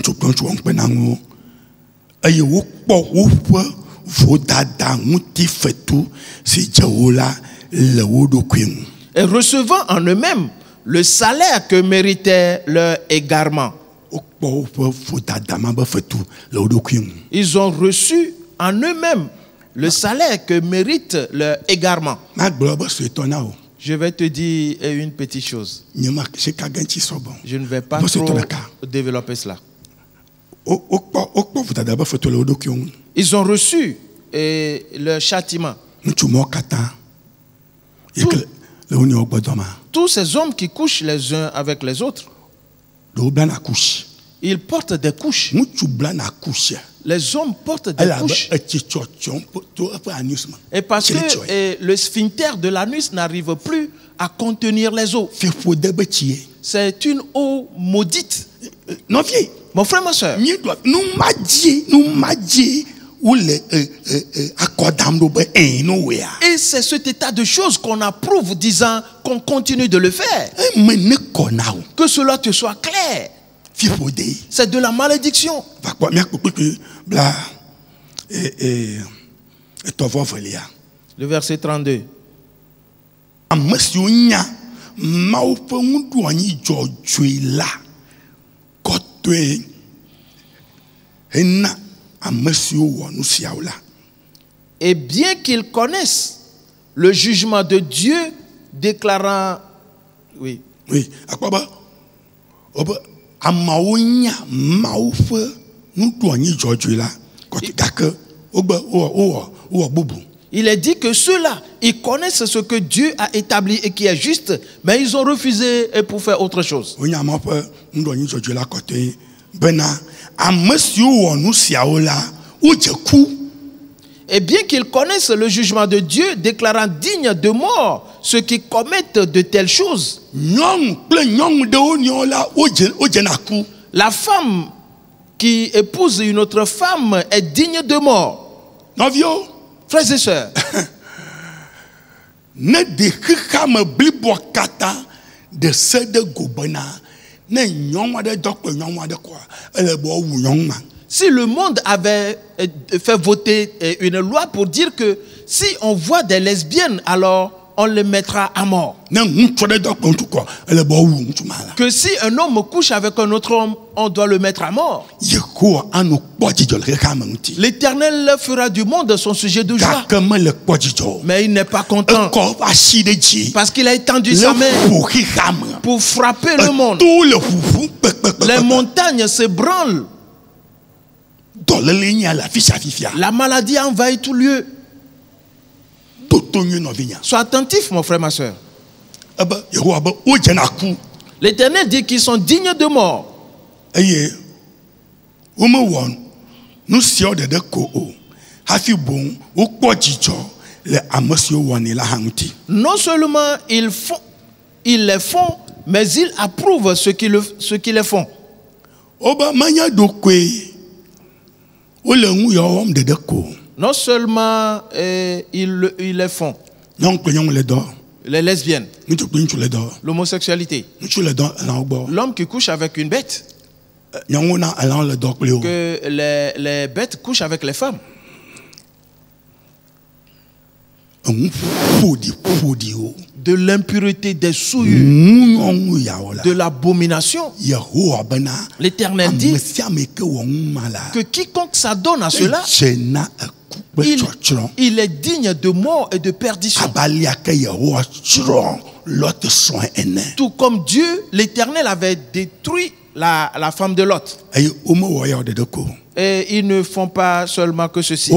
Speaker 1: recevant en eux-mêmes le salaire que méritait leur égarement. Ils ont reçu en eux-mêmes le salaire que mérite leur égarement. Je vais te dire une petite chose. Je ne vais pas trop développer cela. Ils ont reçu leur châtiment. Tous ces hommes qui couchent les uns avec les autres, ils portent des couches. Les hommes portent des couches. Et parce que le sphincter de l'anus n'arrive plus à contenir les eaux. C'est une eau maudite. Mon frère, ma soeur. Et c'est cet état de choses qu'on approuve, disant qu'on continue de le faire. Que cela te soit clair. C'est de la malédiction. Le verset 32. Et bien qu'ils connaissent le jugement de Dieu, déclarant... Oui. Il est dit que ceux-là, ils connaissent ce que Dieu a établi et qui est juste, mais ils ont refusé pour faire autre chose. Et bien qu'ils connaissent le jugement de Dieu, déclarant digne de mort ceux qui commettent de telles choses. La femme qui épouse une autre femme est digne de mort. Frères et sœurs, si le monde avait fait voter une loi pour dire que si on voit des lesbiennes, alors on les mettra à mort. Que si un homme couche avec un autre homme, on doit le mettre à mort. L'Éternel fera du monde son sujet de joie. Mais il n'est pas content. Parce qu'il a étendu sa main pour frapper le monde. Les montagnes se branlent. La maladie envahit tout lieu. Sois attentif, mon frère, ma soeur. L'Éternel dit qu'ils sont dignes de mort. Non seulement ils les font, mais ils approuvent ceux qui les font. Non seulement ils les font. Les lesbiennes. L'homosexualité. L'homme qui couche avec une bête. Que les bêtes couchent avec les femmes. De l'impureté, des souillures, de l'abomination. L'Éternel dit que quiconque s'adonne à cela, il est digne de mort et de perdition. Tout comme Dieu, l'Éternel avait détruit la femme de Lot. Et ils ne font pas seulement que ceci.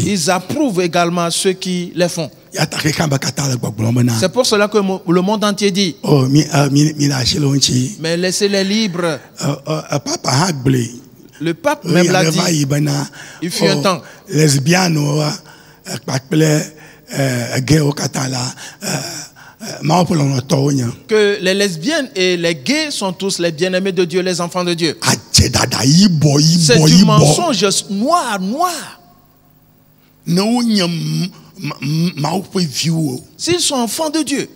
Speaker 1: Ils approuvent également ceux qui les font. C'est pour cela que le monde entier dit: mais laissez-les libres. Le pape même l'a dit. Il fut un temps. Que les lesbiennes et les gays sont tous les bien-aimés de Dieu, les enfants de Dieu. C'est du mensonge noir. S'ils sont enfants de Dieu,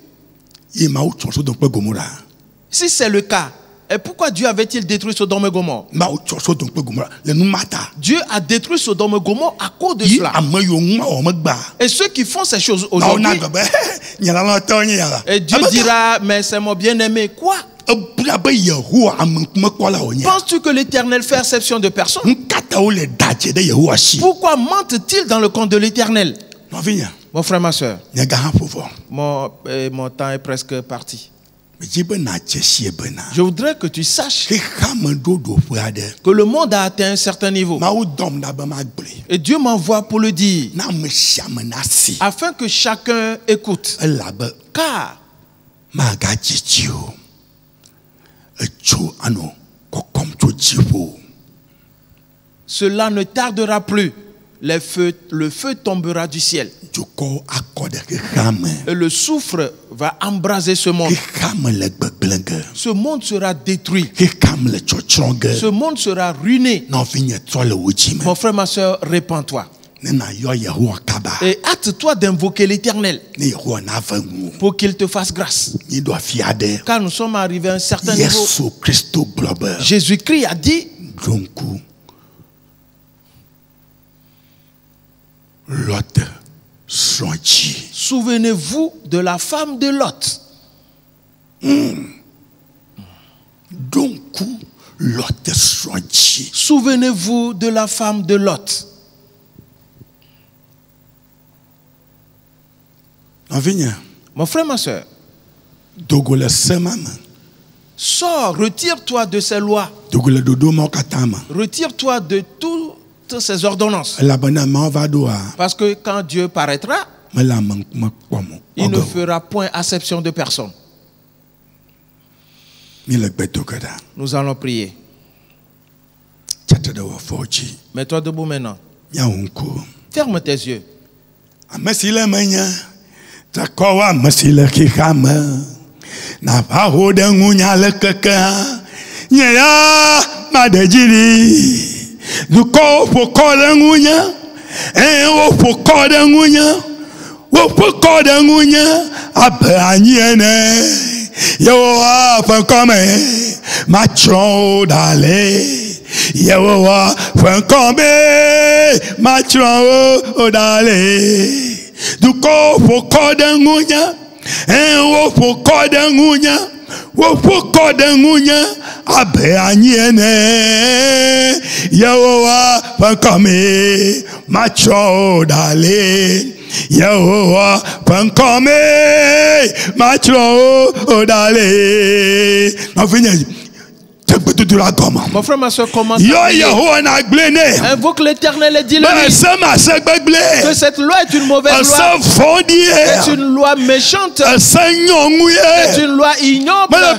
Speaker 1: si c'est le cas, et pourquoi Dieu avait-il détruit Sodome et Gomorrhe? Dieu a détruit Sodome et Gomorrhe à cause de cela. Et ceux qui font ces choses aujourd'hui, et Dieu dira: mais c'est mon bien-aimé. Quoi? Penses-tu que l'Éternel fait exception de personne? Pourquoi mente-t-il dans le compte de l'Éternel? Mon frère, ma soeur, mon temps est presque parti. Je voudrais que tu saches que le monde a atteint un certain niveau. Et Dieu m'envoie pour le dire, afin que chacun écoute. Car cela ne tardera plus. Le feu tombera du ciel. Et le soufre va embraser ce monde. Ce monde sera détruit. Ce monde sera ruiné. Mon frère, ma soeur, répands-toi. Et hâte-toi d'invoquer l'Éternel pour qu'il te fasse grâce. Car nous sommes arrivés à un certain niveau. Jésus-Christ a dit: souvenez-vous de la femme de Lot. Souvenez-vous de la femme de Lot. Mon frère, ma soeur, sors, retire-toi de ces lois. Retire-toi de toutes ces ordonnances. Parce que quand Dieu paraîtra, il ne fera point acception de personne. Nous allons prier. Mets-toi debout maintenant. Ferme tes yeux. Mon frère, ma soeur, commence à prier. Invoque l'Éternel et dis-le que cette loi est une mauvaise loi. C'est une loi méchante. C'est une loi ignoble. Le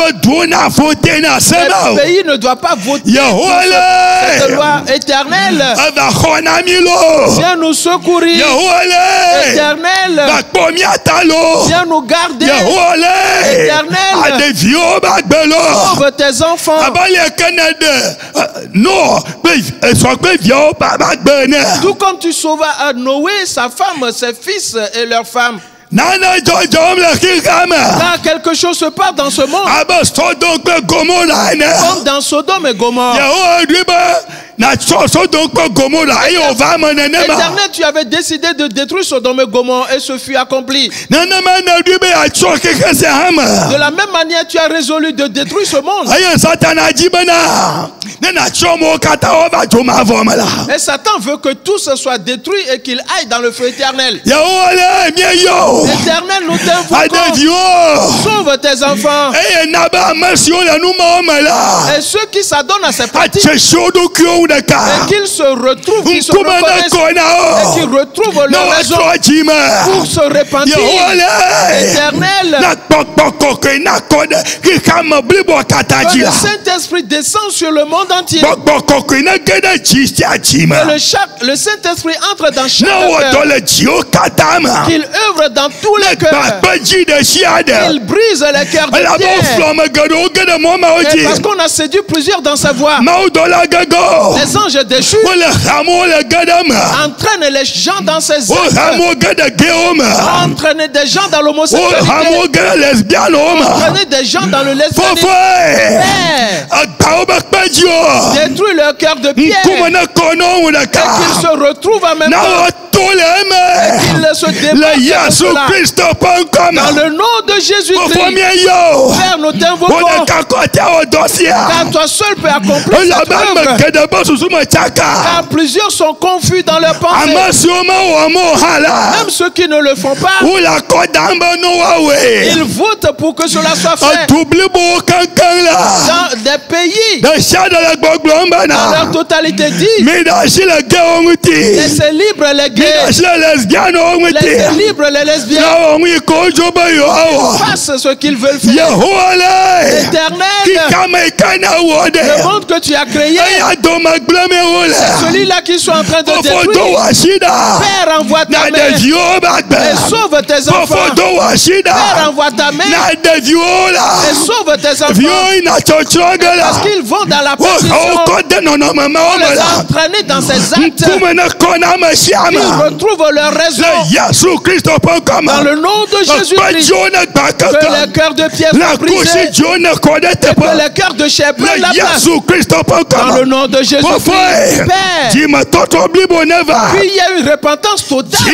Speaker 1: pays ne doit pas voter cette loi éternelle. Viens nous secourir. Éternel, viens nous garder. Éternel, sauve tes enfants. Tout comme tu sauvas Noé, sa femme, ses fils et leurs femmes. Quand quelque chose se passe dans ce monde, comme dans Sodome et Gomorrhe, Éternel, tu avais décidé de détruire Sodome et Gomorrhe et ce fut accompli. De la même manière, tu as résolu de détruire ce monde. Et Satan veut que tout ce soit détruit et qu'il aille dans le feu éternel. Éternel, nous t'invoquons. Sauve tes enfants. Et ceux qui s'adonnent à ces pratiques, et qu'ils se retrouvent, qu'ils se reconnaissent, et qu'ils retrouvent leur raison pour se repentir. Éternel, que le Saint-Esprit descend sur le monde entier. Et le Saint-Esprit entre dans chaque cœur. Qu'il œuvre dans tous les cœurs. Il brise les cœurs de pierre. Parce qu'on a séduit plusieurs dans sa voie. Les anges déchus entraînent les gens dans ses œuvres. Entraînent des gens dans l'homosexualité. Entraînent des gens dans le lesbianisme. Détruis leur cœur de pierre. Et qu'ils se retrouvent en même temps. Et qu'il se dépasse dans le nom de Jésus-Christ. Père, nous t'invoquons. Car toi seul peux accomplir cette œuvre. Car plusieurs sont confus dans leur pensée. Même ceux qui ne le font pas, ils votent pour que cela soit fait. Dans des pays, dans leur totalité dit, laissez libre les gays. Laissez libre les lesbiennes. Fasse ce qu'ils veulent faire. Éternel, le monde que tu as créé, c'est celui-là qui sont en train de détruire. Père, envoie ta main et sauve tes enfants. Père, envoie ta main et sauve tes enfants. Parce qu'ils vont dans la perdition. On les a entraînés dans ces actes. Ils retrouvent leur raison. Dans le nom de Jésus-Christ, que les cœurs de pierre soient brisés et que les cœurs de chair prennent la place. Dans le nom de Jésus-Christ, Père, puis il y a une repentance totale. Et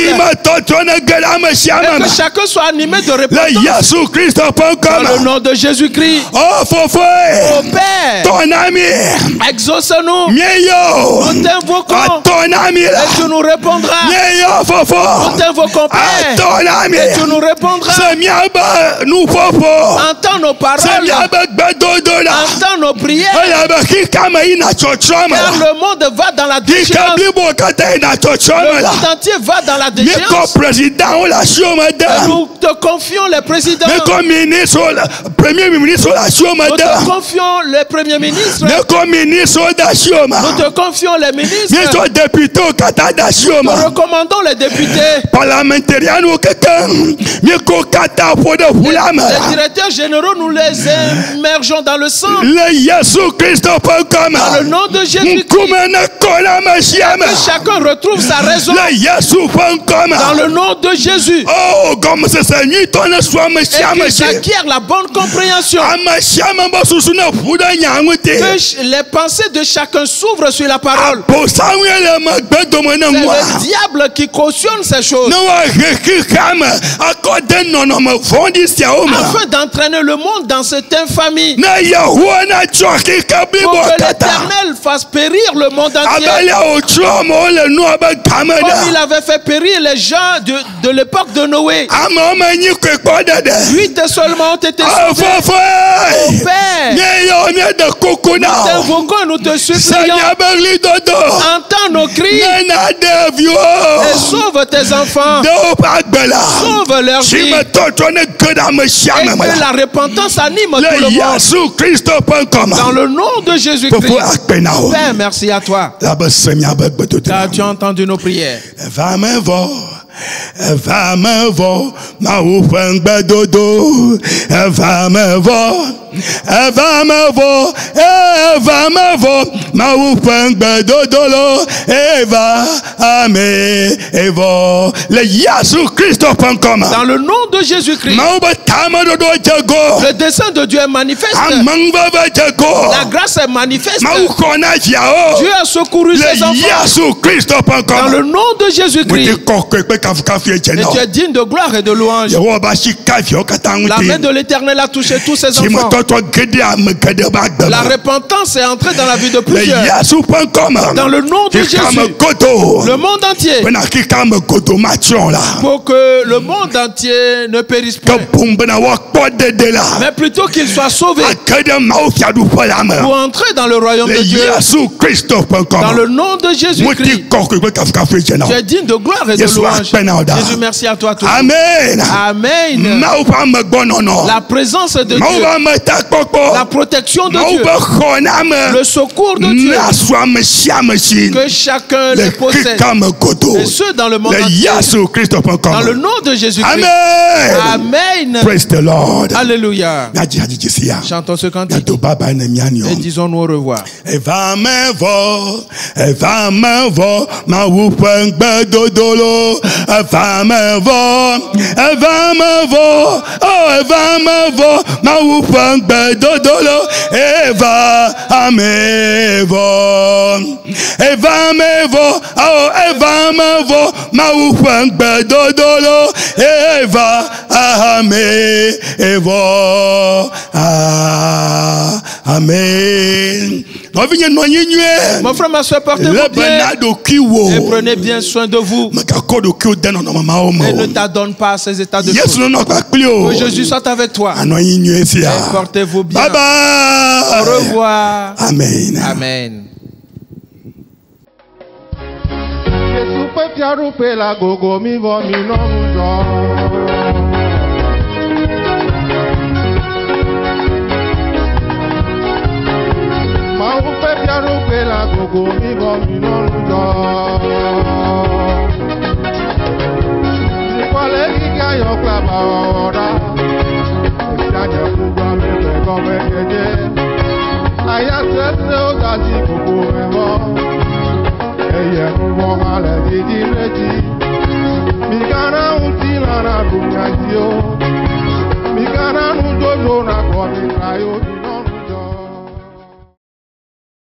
Speaker 1: que chacun soit animé de repentance. Dans le nom de Jésus-Christ. Oh Père, exauce-nous. Nous t'invoquons et tu nous répondras. Nous t'invoquons, Père, et tu nous répondras. Entends nos paroles. Entends nos prières. Car le monde va dans la déchéance. Le monde entier va dans la déchéance. Et nous te confions les présidents. Nous te confions les premiers ministres. Nous te confions les ministres. Nous te recommandons les députés. Les directeurs généraux, nous les immergeons dans le sang. Dans le nom de Jésus-Christ. Que chacun retrouve sa raison. Dans le nom de Jésus. Et que j'acquiert la bonne compréhension. Que les pensées de chacun s'ouvrent sur la parole. C'est le diable qui cautionne ces choses. Afin d'entraîner le monde dans cette infamie. Pour que l'Éternel fasse périr le monde entier. Comme il avait fait périr les gens de l'époque de Noé. 8 seulement ont été sauvés. Oh Père, nous t'invoquons, nous te supplions. Entends nos cris et sauve tes enfants. Sauve leur vie. Et que la repentance anime tout le monde. Dans le nom de Jésus-Christ. Père, merci à toi. Car tu as entendu nos prières.
Speaker 2: Va me voir, ma oufang bedodo, va me voir. eva mevo, maupengbe dodolo, eva ame evo. Le Jésus-Christ.com.
Speaker 1: Dans le nom de Jésus-Christ. Le dessein de Dieu est manifeste. La grâce est manifeste. Dieu a secouru ses enfants. Dans le nom de Jésus-Christ. Et tu es digne de gloire et de louange. La main de l'Éternel a touché tous ses enfants. La repentance est entrée dans la vie de plusieurs. Dans le nom de Jésus. Le monde entier. Pour que le monde entier ne périsse pas. Mais plutôt qu'il soit sauvé. Pour entrer dans le royaume de Dieu. Dans le nom de Jésus-Christ. Tu es digne de gloire et de louange. Jésus, merci à toi.
Speaker 2: Amen.
Speaker 1: Amen. La présence de Dieu. La protection de Dieu. Le secours de Dieu. Que chacun le possède. Et ceux dans le monde entier. Dans le nom de Jésus-Christ. Amen.
Speaker 2: Praise the Lord.
Speaker 1: Alléluia. Chantons ce cantique. Et disons-nous au revoir.
Speaker 2: Eva mevo, ma wupengbe dodolo. Eva mevo, oh eva mevo, ma wupengbe dodolo. Eva amevo, oh eva mevo, ma wupengbe dodolo. Eva amevo, amen.
Speaker 1: Mon frère, ma soeur, portez-vous bien et prenez bien soin de vous. Et ne t'adonne pas à ces états de choses. Que Jésus soit avec toi. Et portez-vous bien.
Speaker 2: Bye bye.
Speaker 1: Au revoir.
Speaker 2: Amen.
Speaker 1: Amen.
Speaker 3: Mikana